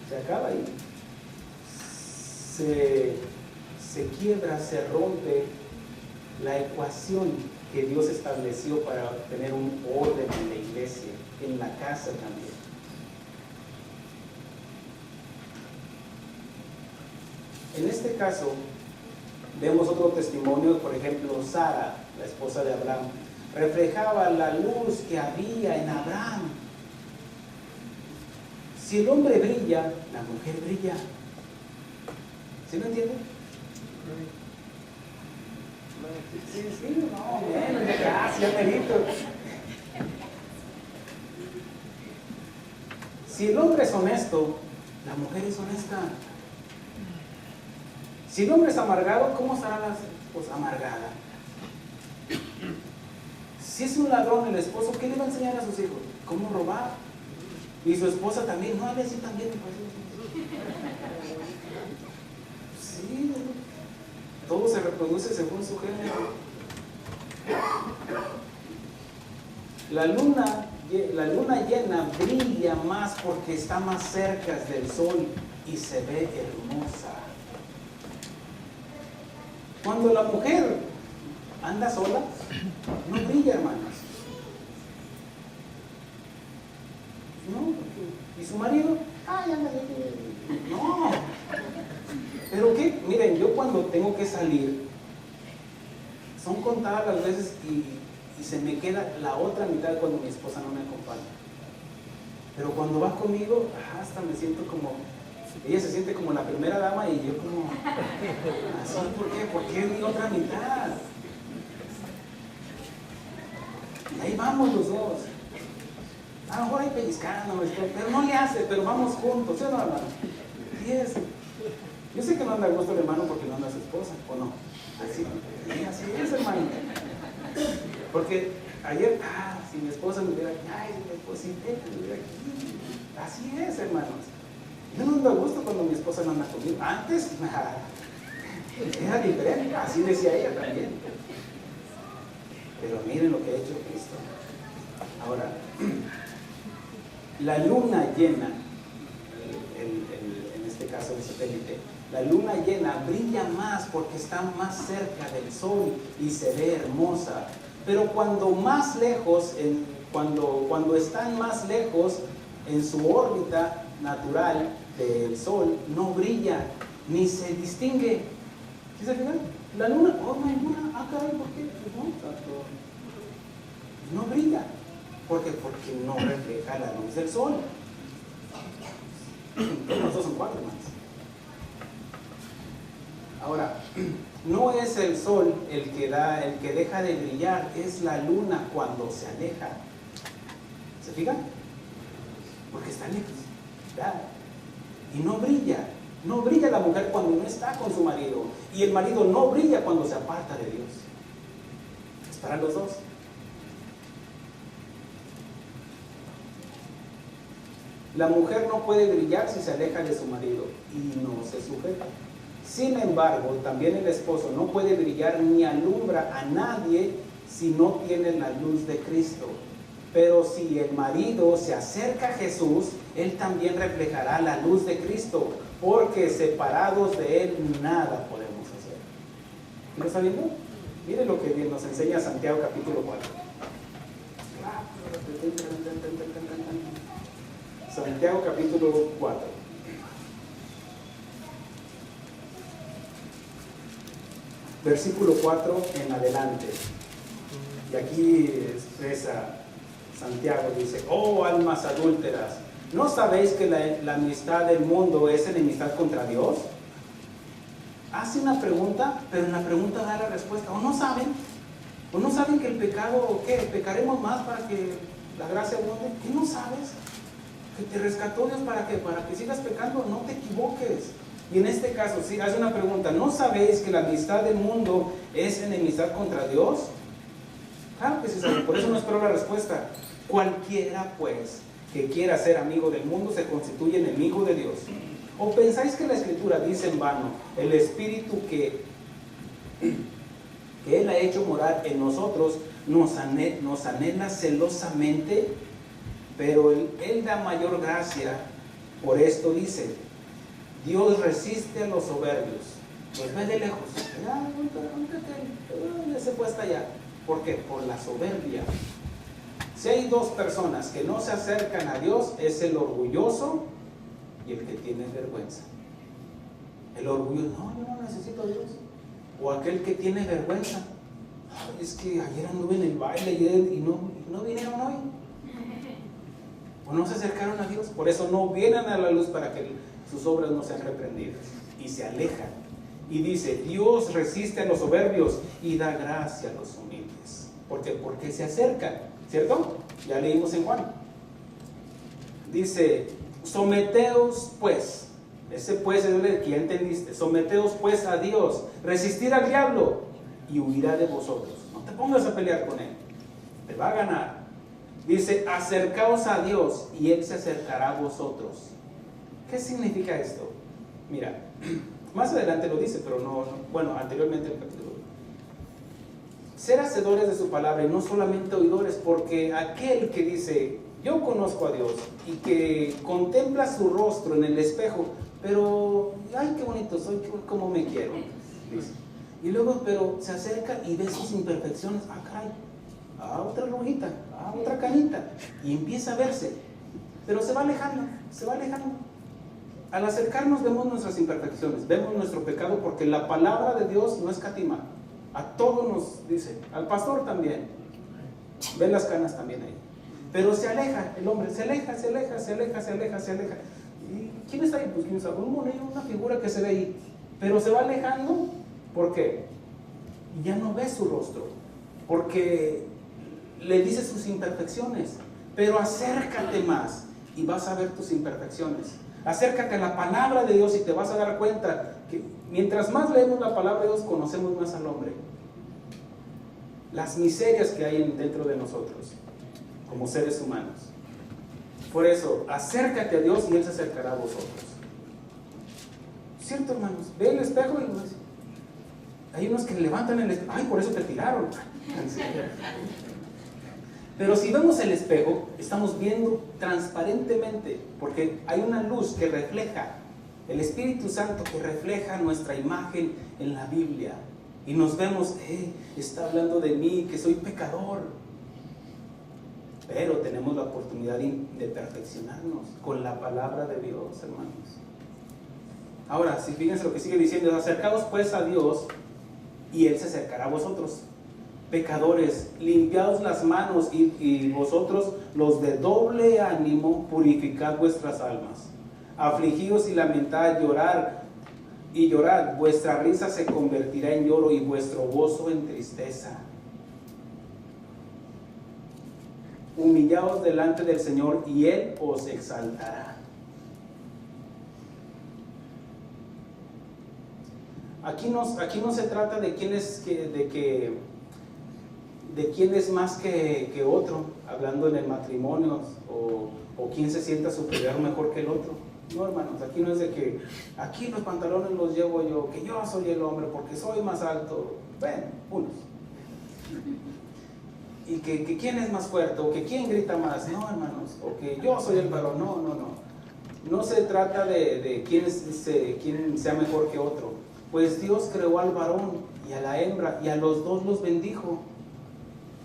Se acaba ahí. Se quiebra, se rompe la ecuación que Dios estableció para tener un orden en la iglesia, en la casa también. En este caso, vemos otro testimonio. Por ejemplo, Sara, la esposa de Abraham, reflejaba la luz que había en Abraham. Si el hombre brilla, la mujer brilla. ¿Sí lo entienden? Sí, no, bueno, gracias, merito. Si el hombre es honesto, la mujer es honesta. Si el hombre es amargado, ¿cómo estará la esposa amargada? Si es un ladrón el esposo, ¿qué le va a enseñar a sus hijos? ¿Cómo robar? Y su esposa también, no, a ver si también me parece. Sí, todo se reproduce según su género. La luna llena brilla más porque está más cerca del sol y se ve hermosa. Cuando la mujer anda sola, no brilla, hermanos. No, ¿y su marido? Ay, anda, no. ¿Pero qué? Miren, yo cuando tengo que salir, son contadas las veces y se me queda la otra mitad cuando mi esposa no me acompaña. Pero cuando va conmigo, hasta me siento como Ella se siente como la primera dama y yo como, ¿así por qué? ¿Por qué mi otra mitad? Y ahí vamos los dos. A lo mejor hay pellizcando, pero no le hace, pero vamos juntos, ¿sí o no, hermano? Y es. Yo sé que no anda a gusto el hermano porque no anda a su esposa, ¿o no? Así es, hermano. Porque ayer, si mi esposa me hubiera aquí, si mi esposita me hubiera aquí. Así es, hermanos. Yo no ando a gusto cuando mi esposa no anda conmigo. Antes, era diferente, así decía ella también. Pero miren lo que ha hecho Cristo. Ahora, la luna llena, en este caso el satélite, la luna llena brilla más porque está más cerca del sol y se ve hermosa. Pero cuando más lejos, cuando están más lejos en su órbita natural del sol, no brilla ni se distingue. ¿Sí se fijan? La luna, no hay luna, caray, ¿por qué? No brilla. ¿Por qué? Porque no refleja la luz del sol. Los dos son 4, hermanos. Ahora, no es el sol el que deja de brillar, es la luna cuando se aleja. ¿Se fijan? Porque está lejos. ¿Verdad? Y no brilla. No brilla la mujer cuando no está con su marido. Y el marido no brilla cuando se aparta de Dios. Es para los dos. La mujer no puede brillar si se aleja de su marido y no se sujeta. Sin embargo, también el esposo no puede brillar ni alumbra a nadie si no tiene la luz de Cristo. Pero si el marido se acerca a Jesús, él también reflejará la luz de Cristo, porque separados de él nada podemos hacer. ¿Lo está viendo? Miren lo que nos enseña Santiago capítulo 4. Santiago capítulo 4. Versículo 4 en adelante. Y aquí expresa Santiago, dice: oh almas adúlteras, ¿no sabéis que la amistad del mundo es enemistad contra Dios? Hace una pregunta, pero en la pregunta da la respuesta. ¿O no saben? ¿O no saben que el pecado, qué? ¿Pecaremos más para que la gracia abunde? ¿Qué no sabes? Que te rescató Dios para que sigas pecando. No te equivoques. Y en este caso, si hace una pregunta: ¿no sabéis que la amistad del mundo es enemistad contra Dios? Claro que sí saben, por eso no espero la respuesta. Cualquiera pues que quiera ser amigo del mundo se constituye enemigo de Dios. ¿O pensáis que la Escritura dice en vano: el Espíritu que Él ha hecho morar en nosotros nos anhela celosamente? Pero Él da mayor gracia. Por esto dice: Dios resiste a los soberbios. Pues ve de lejos. Ya se fue hasta allá. ¿Por qué? Por la soberbia. Si hay dos personas que no se acercan a Dios, es el orgulloso y el que tiene vergüenza. El orgulloso: no, yo no necesito a Dios. O aquel que tiene vergüenza: es que ayer anduve en el baile y no vinieron hoy. O no se acercaron a Dios. Por eso no vienen a la luz, para que sus obras no sean reprendidas. Y se alejan. Y dice: Dios resiste a los soberbios y da gracia a los humildes. ¿Por qué? Porque se acercan, ¿cierto? Ya leímos en Juan. Dice: someteos pues. Ese pues es el que ya entendiste. Someteos pues a Dios. Resistir al diablo y huirá de vosotros. No te pongas a pelear con él. Te va a ganar. Dice: acercaos a Dios y Él se acercará a vosotros. ¿Qué significa esto? Mira, más adelante lo dice, pero bueno, anteriormente en el capítulo 1. Ser hacedores de su palabra y no solamente oidores, porque aquel que dice: yo conozco a Dios, y que contempla su rostro en el espejo, pero, ay, qué bonito soy, cómo me quiero, dice. Y luego, pero se acerca y ve sus imperfecciones. Caray, otra rojita, otra canita, y empieza a verse, pero se va alejando, se va alejando. Al acercarnos vemos nuestras imperfecciones, vemos nuestro pecado, porque la palabra de Dios no escatima. A todos nos dice, al pastor también, ven las canas también ahí. Pero se aleja el hombre, se aleja. Y ¿quién está ahí? Pues quién sabe, un monero, una figura que se ve ahí, pero se va alejando. ¿Por qué? Y ya no ves su rostro, porque le dice sus imperfecciones. Pero acércate más y vas a ver tus imperfecciones. Acércate a la palabra de Dios y te vas a dar cuenta que mientras más leemos la palabra de Dios, conocemos más al hombre, las miserias que hay dentro de nosotros como seres humanos. Por eso, acércate a Dios y Él se acercará a vosotros. ¿Cierto, hermanos? Ve el espejo y hay unos que levantan el espejo. Ay, por eso te tiraron. Pero si vemos el espejo, estamos viendo transparentemente, porque hay una luz que refleja, el Espíritu Santo que refleja nuestra imagen en la Biblia. Y nos vemos, está hablando de mí, que soy pecador. Pero tenemos la oportunidad de perfeccionarnos con la palabra de Dios, hermanos. Ahora, si fíjense lo que sigue diciendo: acercaos pues a Dios y Él se acercará a vosotros. Pecadores, limpiaos las manos y vosotros los de doble ánimo, purificad vuestras almas. Afligíos y lamentad, llorad, vuestra risa se convertirá en lloro y vuestro gozo en tristeza. Humillaos delante del Señor y Él os exaltará. Aquí no se trata de quién es más que otro, hablando en el matrimonio, o quién se sienta superior o mejor que el otro. No, hermanos, aquí no es de que aquí los pantalones los llevo yo, que yo soy el hombre porque soy más alto. Ven, unos. Y que quién es más fuerte, o que quién grita más. No, hermanos, o que yo soy el varón. No. No se trata de quién sea mejor que otro. Pues Dios creó al varón y a la hembra y a los dos los bendijo.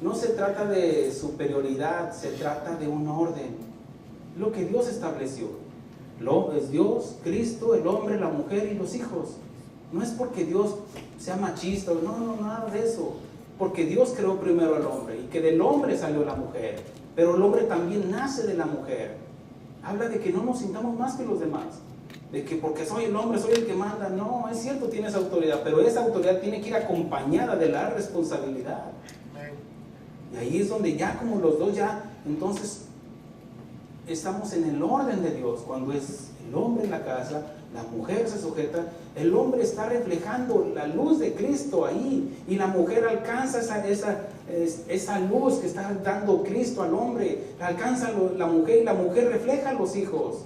No se trata de superioridad, se trata de un orden. Lo que Dios estableció. Es Dios, Cristo, el hombre, la mujer y los hijos. No es porque Dios sea machista, no, nada de eso. Porque Dios creó primero al hombre y que del hombre salió la mujer. Pero el hombre también nace de la mujer. Habla de que no nos sintamos más que los demás. De que porque soy el hombre, soy el que manda. No, es cierto, tienes autoridad, pero esa autoridad tiene que ir acompañada de la responsabilidad. Y ahí es donde ya como los dos entonces estamos en el orden de Dios. Cuando es el hombre en la casa, la mujer se sujeta, el hombre está reflejando la luz de Cristo ahí, y la mujer alcanza esa luz que está dando Cristo al hombre, la alcanza la mujer, y la mujer refleja a los hijos.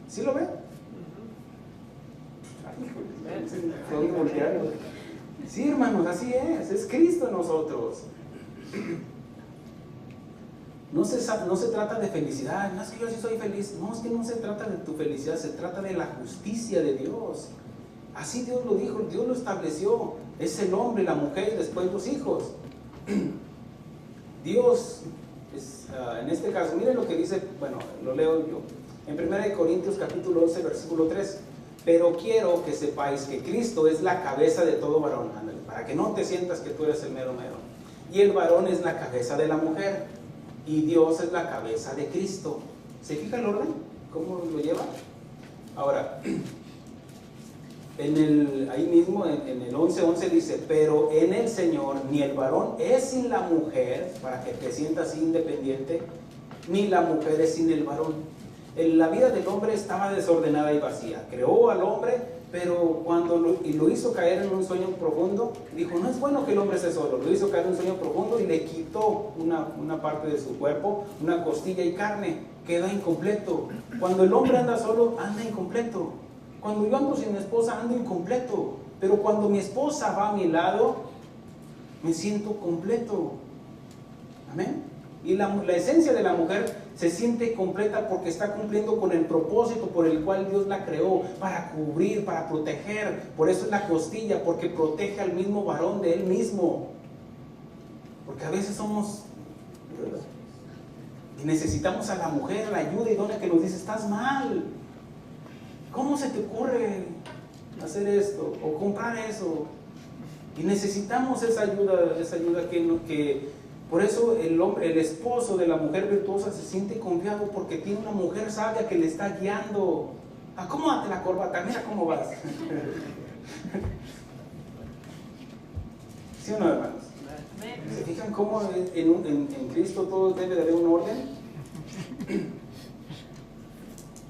¿Sí lo ven? Sí, hermanos, así es Cristo en nosotros. No se trata de felicidad. No es que yo sí soy feliz. No, es que no se trata de tu felicidad, se trata de la justicia de Dios. Así Dios lo dijo, Dios lo estableció. Es el hombre, la mujer y después los hijos. Dios, en este caso, miren lo que dice, bueno, lo leo yo. En 1 Corintios capítulo 11, versículo 3. Pero quiero que sepáis que Cristo es la cabeza de todo varón. Ándale, para que no te sientas que tú eres el mero mero. Y el varón es la cabeza de la mujer. Y Dios es la cabeza de Cristo. ¿Se fija el orden? ¿Cómo lo lleva? Ahora, ahí mismo en el 11:11 dice: pero en el Señor ni el varón es sin la mujer, para que te sientas independiente, ni la mujer es sin el varón. La vida del hombre estaba desordenada y vacía. Creó al hombre, pero cuando lo hizo caer en un sueño profundo, dijo: no es bueno que el hombre esté solo. Lo hizo caer en un sueño profundo y le quitó una parte de su cuerpo, una costilla y carne. Queda incompleto. Cuando el hombre anda solo, anda incompleto. Cuando yo ando sin mi esposa, ando incompleto. Pero cuando mi esposa va a mi lado, me siento completo. Amén. Y la esencia de la mujer se siente completa porque está cumpliendo con el propósito por el cual Dios la creó, para cubrir, para proteger. Por eso es la costilla, porque protege al mismo varón de él mismo. Porque a veces y necesitamos a la mujer, la ayuda idónea que nos dice: estás mal, ¿cómo se te ocurre hacer esto o comprar eso? Y necesitamos esa ayuda que por eso el esposo de la mujer virtuosa se siente confiado, porque tiene una mujer sabia que le está guiando. Acomódate la corbata, mira cómo vas. ¿Sí o no, hermanos? ¿Se fijan cómo en Cristo todo debe de haber un orden?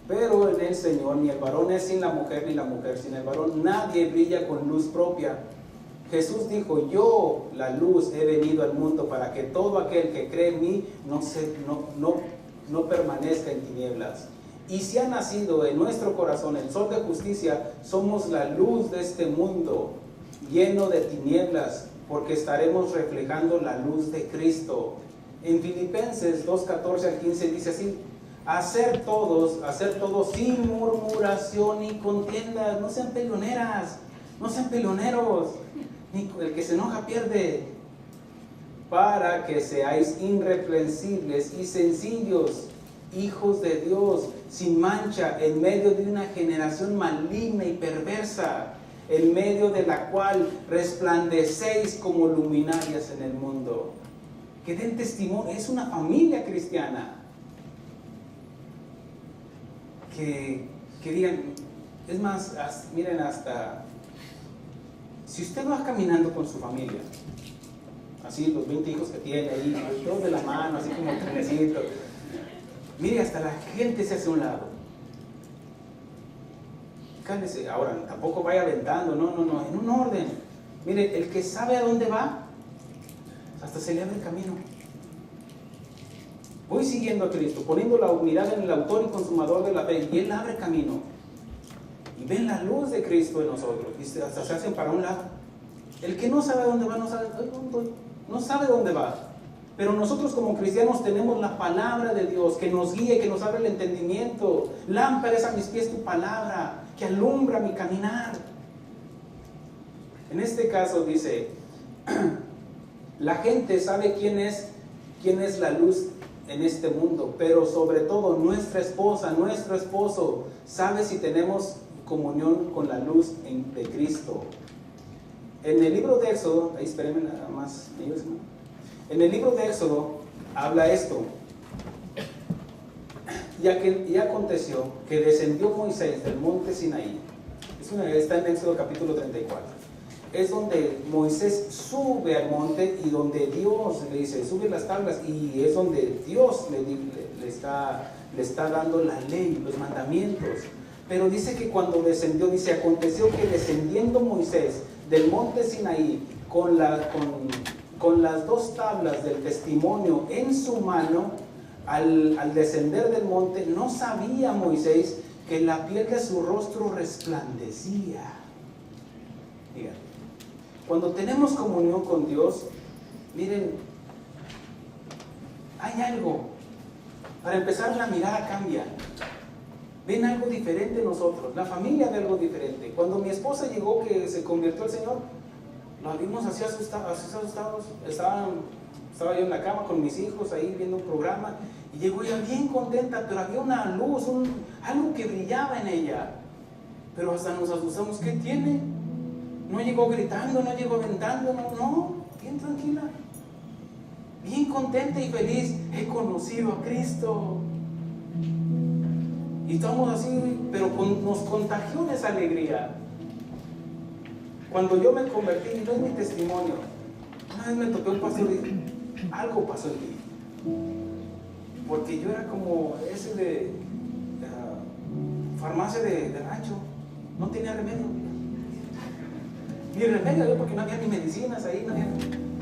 Pero en el Señor ni el varón es sin la mujer, ni la mujer sin el varón. Nadie brilla con luz propia. Jesús dijo: yo, la luz, he venido al mundo para que todo aquel que cree en mí no permanezca en tinieblas. Y si ha nacido en nuestro corazón el sol de justicia, somos la luz de este mundo lleno de tinieblas, porque estaremos reflejando la luz de Cristo. En Filipenses 2:14 al 15 dice así: hacer todo sin murmuración ni contiendas. No sean peleoneras, no sean peleoneros, ni el que se enoja pierde, para que seáis irreprensibles y sencillos, hijos de Dios, sin mancha, en medio de una generación maligna y perversa, en medio de la cual resplandecéis como luminarias en el mundo. Que den testimonio. Es una familia cristiana. Que digan, es más, miren, hasta si usted va caminando con su familia, así los 20 hijos que tiene ahí, todos de la mano, así como trenecito, mire, hasta la gente se hace a un lado. Cálmese. Ahora, tampoco vaya aventando, no, en un orden. Mire, el que sabe a dónde va, hasta se le abre el camino. Voy siguiendo a Cristo, poniendo la mirada en el autor y consumador de la fe, y Él abre camino. Y ven la luz de Cristo en nosotros, y hasta se hacen para un lado. El que no sabe a dónde va, no sabe dónde va. Pero nosotros como cristianos tenemos la palabra de Dios que nos guíe, que nos abre el entendimiento. Lámpara es a mis pies tu palabra, que alumbra mi caminar. En este caso dice, la gente sabe quién es la luz en este mundo, pero sobre todo nuestra esposa, nuestro esposo, sabe si tenemos comunión con la luz de Cristo. En el libro de Éxodo, ahí espérenme nada más, en el libro de Éxodo habla esto: y aconteció que descendió Moisés del monte Sinaí. Está en Éxodo capítulo 34. Es donde Moisés sube al monte y donde Dios le dice, sube las tablas, y es donde Dios le está dando la ley, los mandamientos. Pero dice que cuando descendió, dice, aconteció que descendiendo Moisés del monte Sinaí con las 2 tablas del testimonio en su mano, al descender del monte, no sabía Moisés que la piel de su rostro resplandecía. Miren, cuando tenemos comunión con Dios, miren, hay algo. Para empezar, la mirada cambia. Ven algo diferente en nosotros. La familia ve algo diferente. Cuando mi esposa llegó, que se convirtió al Señor, la vimos así asustados. Estaba yo en la cama con mis hijos ahí viendo un programa, y llegó ella bien contenta, pero había una luz, algo que brillaba en ella. Pero hasta nos asustamos. ¿Qué tiene? No llegó gritando, no llegó aventando, no, bien tranquila, bien contenta y feliz. He conocido a Cristo. Y estamos así, pero nos contagió esa alegría. Cuando yo me convertí, no es mi testimonio, una vez me topé un pastor y dije, algo pasó en mí. Porque yo era como ese de farmacia de rancho, no tenía remedio. Ni remedio, porque no había ni medicinas ahí, no había.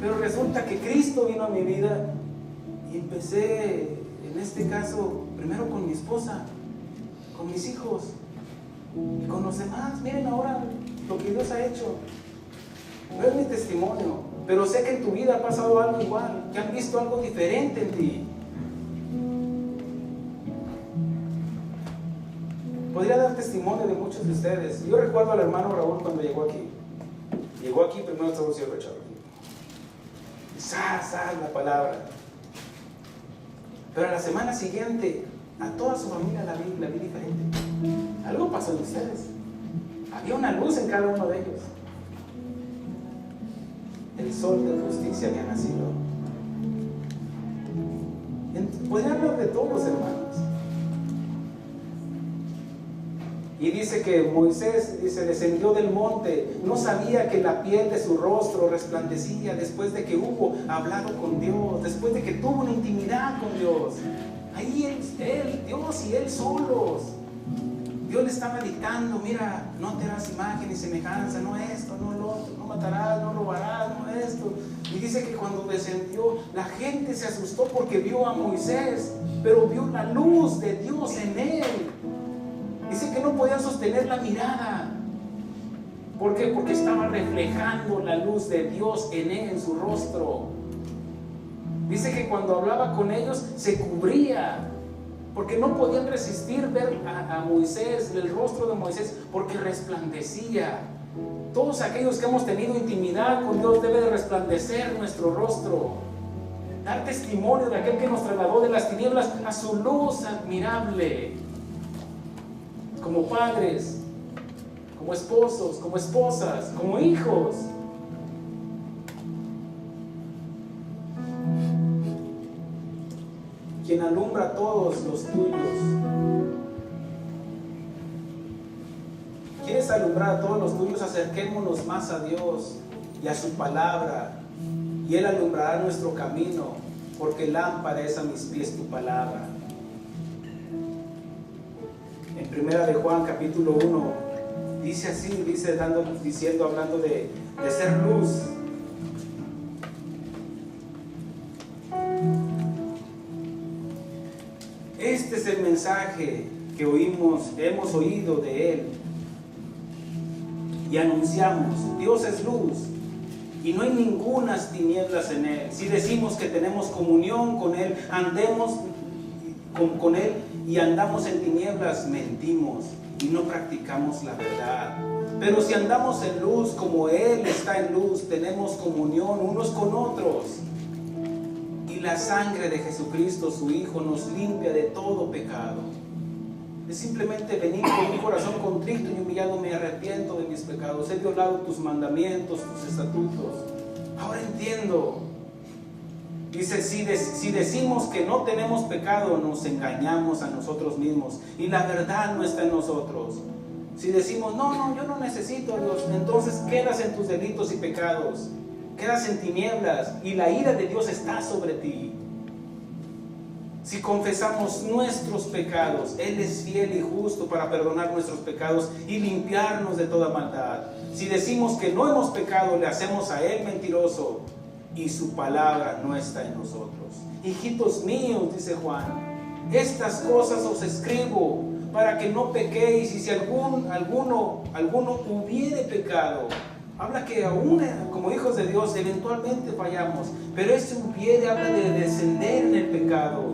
Pero resulta que Cristo vino a mi vida y empecé, en este caso, primero con mi esposa, con mis hijos y con los demás. Miren ahora lo que Dios ha hecho. No es mi testimonio, pero sé que en tu vida ha pasado algo igual, que han visto algo diferente en ti. Podría dar testimonio de muchos de ustedes. Yo recuerdo al hermano Raúl cuando llegó aquí. Llegó aquí, primero estaba cierro echado. ¡Sas! La palabra. Pero a la semana siguiente, a toda su familia la vi diferente. Algo pasó en ustedes. Había una luz en cada uno de ellos. El sol de justicia había nacido. Podría hablar de todos, hermanos. Y dice que Moisés, dice, descendió del monte, no sabía que la piel de su rostro resplandecía después de que hubo hablado con Dios, después de que tuvo una intimidad con Dios. Ahí él, Dios y él solos. Dios le estaba dictando, mira, no te harás imagen y semejanza, no esto, no lo otro, no matarás, no robarás, no esto. Y dice que cuando descendió, la gente se asustó porque vio a Moisés, pero vio la luz de Dios en él. Dice que no podían sostener la mirada. ¿Por qué? Porque estaba reflejando la luz de Dios en él, en su rostro. Dice que cuando hablaba con ellos se cubría, porque no podían resistir ver a Moisés, el rostro de Moisés, porque resplandecía. Todos aquellos que hemos tenido intimidad con Dios, debe de resplandecer nuestro rostro, dar testimonio de aquel que nos trasladó de las tinieblas a su luz admirable. Como padres, como esposos, como esposas, como hijos. Quien alumbra a todos los tuyos. ¿Quieres alumbrar a todos los tuyos? Acerquémonos más a Dios y a su palabra, y Él alumbrará nuestro camino, porque lámpara es a mis pies tu palabra. En primera de Juan capítulo 1 dice así, hablando de ser luz. Este es el mensaje que hemos oído de Él y anunciamos: Dios es luz y no hay ningunas tinieblas en Él. Si decimos que tenemos comunión con Él, andemos con Él y andamos en tinieblas, mentimos y no practicamos la verdad. Pero si andamos en luz como Él está en luz, tenemos comunión unos con otros. Y la sangre de Jesucristo, su Hijo, nos limpia de todo pecado. Es simplemente venir con un corazón contrito y humillado: me arrepiento de mis pecados, he violado tus mandamientos, tus estatutos. Ahora entiendo. Dice, si decimos que no tenemos pecado, nos engañamos a nosotros mismos y la verdad no está en nosotros. Si decimos, no, yo no necesito a Dios, entonces quedas en tus delitos y pecados, quedas en tinieblas y la ira de Dios está sobre ti. Si confesamos nuestros pecados, Él es fiel y justo para perdonar nuestros pecados y limpiarnos de toda maldad. Si decimos que no hemos pecado, le hacemos a Él mentiroso y su palabra no está en nosotros. Hijitos míos, dice Juan, estas cosas os escribo para que no pequéis. Y si alguno hubiere pecado, habla que aún como hijos de Dios eventualmente fallamos, pero este hubiere habla de descender en el pecado,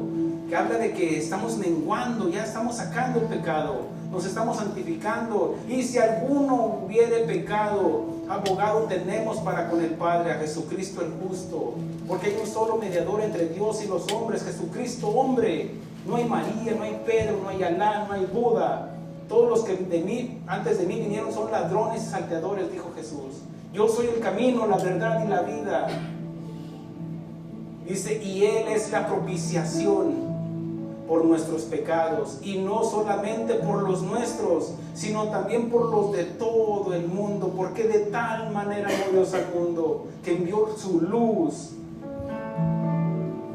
que habla de que estamos menguando, ya estamos sacando el pecado, nos estamos santificando. Y si alguno hubiere pecado, abogado tenemos para con el Padre, a Jesucristo el justo, porque hay un solo mediador entre Dios y los hombres, Jesucristo hombre. No hay María, no hay Pedro, no hay Alá, no hay Buda. Todos los que antes de mí vinieron son ladrones y salteadores, dijo Jesús. Yo soy el camino, la verdad y la vida. Dice, y Él es la propiciación por nuestros pecados, y no solamente por los nuestros, sino también por los de todo el mundo, porque de tal manera amó Dios al mundo, que envió su luz.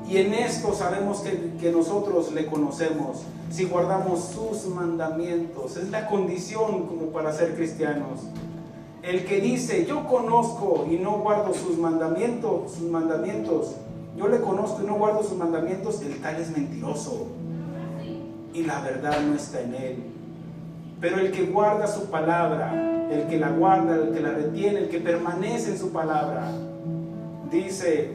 Y en esto sabemos que nosotros le conocemos, si guardamos sus mandamientos. Es la condición como para ser cristianos. El que dice, yo conozco y no guardo sus mandamientos, yo le conozco y no guardo sus mandamientos, el tal es mentiroso y la verdad no está en él. Pero el que guarda su palabra, el que la guarda, el que la retiene, el que permanece en su palabra, dice,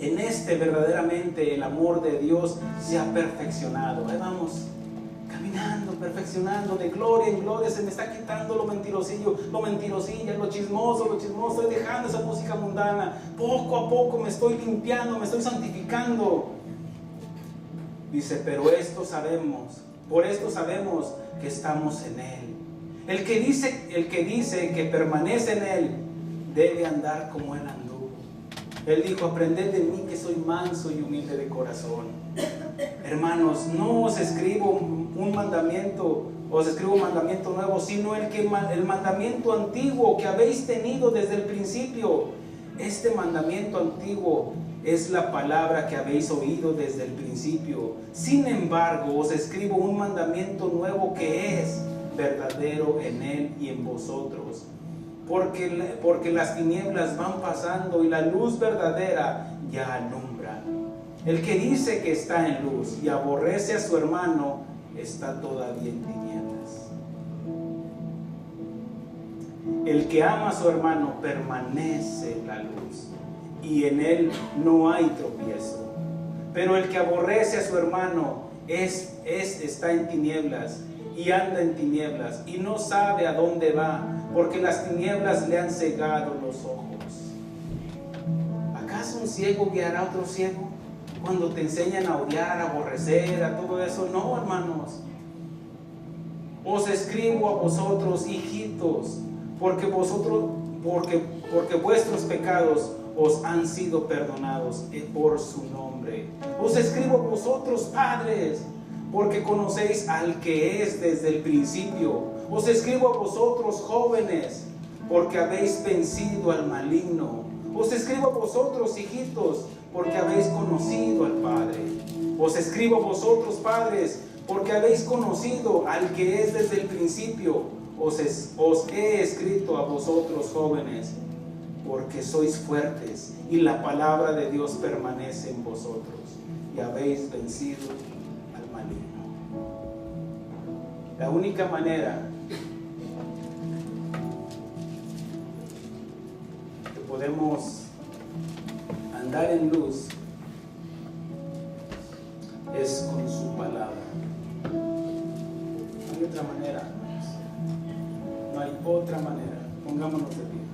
en este verdaderamente el amor de Dios se ha perfeccionado. Ahí vamos, caminando, perfeccionando, de gloria en gloria. Se me está quitando lo mentirosillo, lo mentirosilla, lo chismoso. Estoy dejando esa música mundana. Poco a poco me estoy limpiando, me estoy santificando. Dice, pero por esto sabemos que estamos en Él. El que dice que permanece en Él debe andar como Él anduvo. Él dijo, aprended de mí que soy manso y humilde de corazón. Hermanos, no os escribo un mandamiento os escribo un mandamiento nuevo, sino el mandamiento antiguo que habéis tenido desde el principio. Este mandamiento antiguo es la palabra que habéis oído desde el principio. Sin embargo, os escribo un mandamiento nuevo que es verdadero en él y en vosotros. Porque las tinieblas van pasando y la luz verdadera ya alumbra. El que dice que está en luz y aborrece a su hermano está todavía en tinieblas. El que ama a su hermano permanece en la luz y en él no hay tropiezo. Pero el que aborrece a su hermano está en tinieblas y anda en tinieblas y no sabe a dónde va, porque las tinieblas le han cegado los ojos. ¿Acaso un ciego guiará a otro ciego? Cuando te enseñan a odiar, a aborrecer, a todo eso. No, hermanos. Os escribo a vosotros, hijitos, porque vuestros pecados os han sido perdonados por su nombre. Os escribo a vosotros, padres, porque conocéis al que es desde el principio. Os escribo a vosotros, jóvenes, porque habéis vencido al maligno. Os escribo a vosotros, hijitos, porque habéis conocido al Padre. Os escribo a vosotros, padres, porque habéis conocido al que es desde el principio. Os he escrito a vosotros, jóvenes, porque sois fuertes y la palabra de Dios permanece en vosotros y habéis vencido al maligno. La única manera que podemos andar en luz es con su palabra. No hay otra manera, hermanos. No hay otra manera. Pongámonos de pie.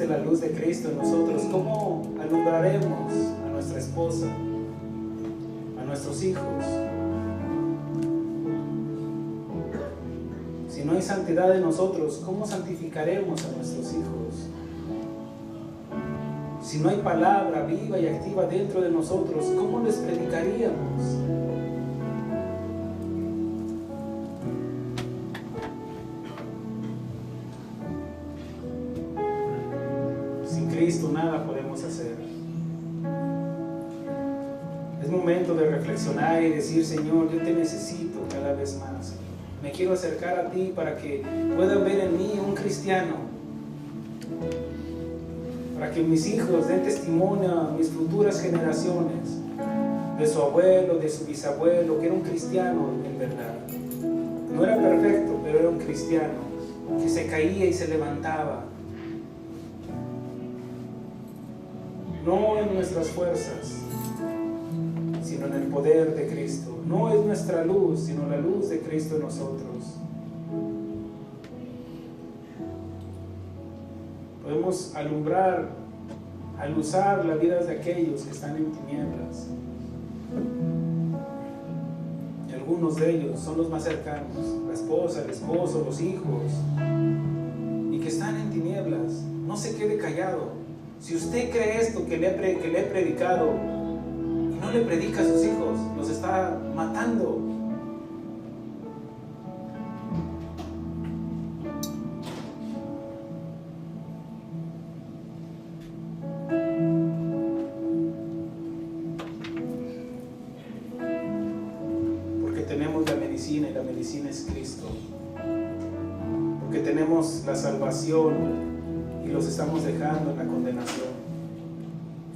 La luz de Cristo en nosotros, ¿cómo alumbraremos a nuestra esposa, a nuestros hijos? Si no hay santidad en nosotros, ¿cómo santificaremos a nuestros hijos? Si no hay palabra viva y activa dentro de nosotros, ¿cómo les predicaríamos? Cristo nada podemos hacer. Es momento de reflexionar y decir: Señor, yo te necesito cada vez más. Me quiero acercar a ti para que puedan ver en mí un cristiano, para que mis hijos den testimonio a mis futuras generaciones de su abuelo, de su bisabuelo, que era un cristiano en verdad. No era perfecto, pero era un cristiano que se caía y se levantaba. No en nuestras fuerzas, sino en el poder de Cristo. No es nuestra luz, sino la luz de Cristo en nosotros. Podemos alumbrar, alusar las vidas de aquellos que están en tinieblas. Y algunos de ellos son los más cercanos, la esposa, el esposo, los hijos, y que están en tinieblas. No se quede callado. Si usted cree esto que le he predicado y no le predica a sus hijos, los está matando. Tenemos la medicina y la medicina es Cristo, porque tenemos la salvación y los estamos dejando en la condenación.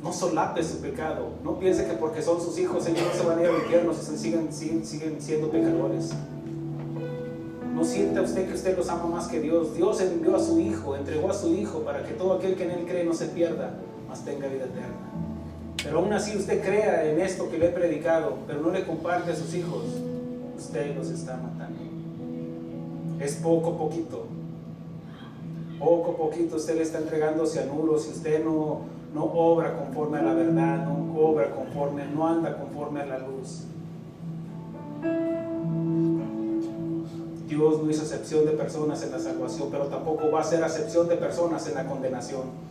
No solape su pecado, no piense que porque son sus hijos ellos no se van a ir al infierno, siguen siendo pecadores. No sienta usted que usted los ama más que Dios. Dios envió a su Hijo, entregó a su Hijo para que todo aquel que en Él cree no se pierda, mas tenga vida eterna. Pero aún así usted crea en esto que le he predicado, pero no le comparte a sus hijos, usted los está matando. Es poco a poquito usted le está entregando cianuro. Si usted no obra conforme a la verdad, no anda conforme a la luz. Dios no hizo acepción de personas en la salvación, pero tampoco va a hacer acepción de personas en la condenación.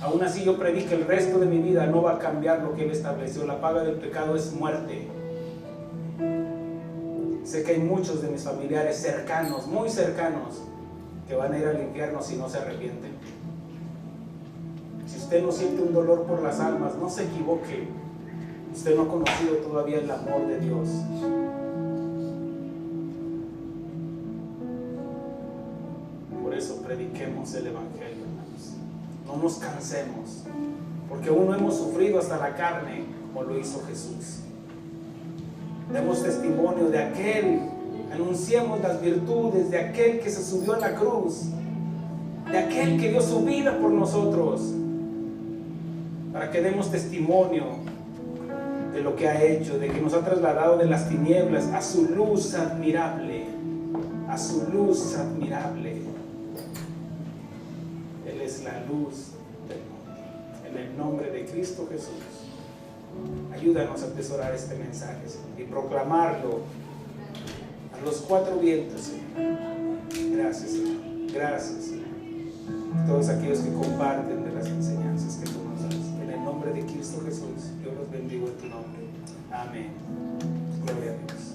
Aún así yo predique el resto de mi vida, no va a cambiar lo que Él estableció. La paga del pecado es muerte. Sé que hay muchos de mis familiares cercanos, muy cercanos, que van a ir al infierno si no se arrepienten. Si usted no siente un dolor por las almas, no se equivoque. Usted no ha conocido todavía el amor de Dios. Por eso prediquemos el Evangelio, hermanos. No nos cansemos, porque aún no hemos sufrido hasta la carne como lo hizo Jesús. Demos testimonio de aquel, anunciemos las virtudes de aquel que se subió a la cruz, de aquel que dio su vida por nosotros, para que demos testimonio de lo que ha hecho, de que nos ha trasladado de las tinieblas a su luz admirable, a su luz admirable. Él es la luz del mundo. En el nombre de Cristo Jesús, ayúdanos a atesorar este mensaje, Señor, y proclamarlo a los cuatro vientos, Señor. Gracias, Señor. Gracias, Señor. Todos aquellos que comparten de las enseñanzas que tú nos das. En el nombre de Cristo Jesús, yo los bendigo en tu nombre. Amén. Gloria a Dios.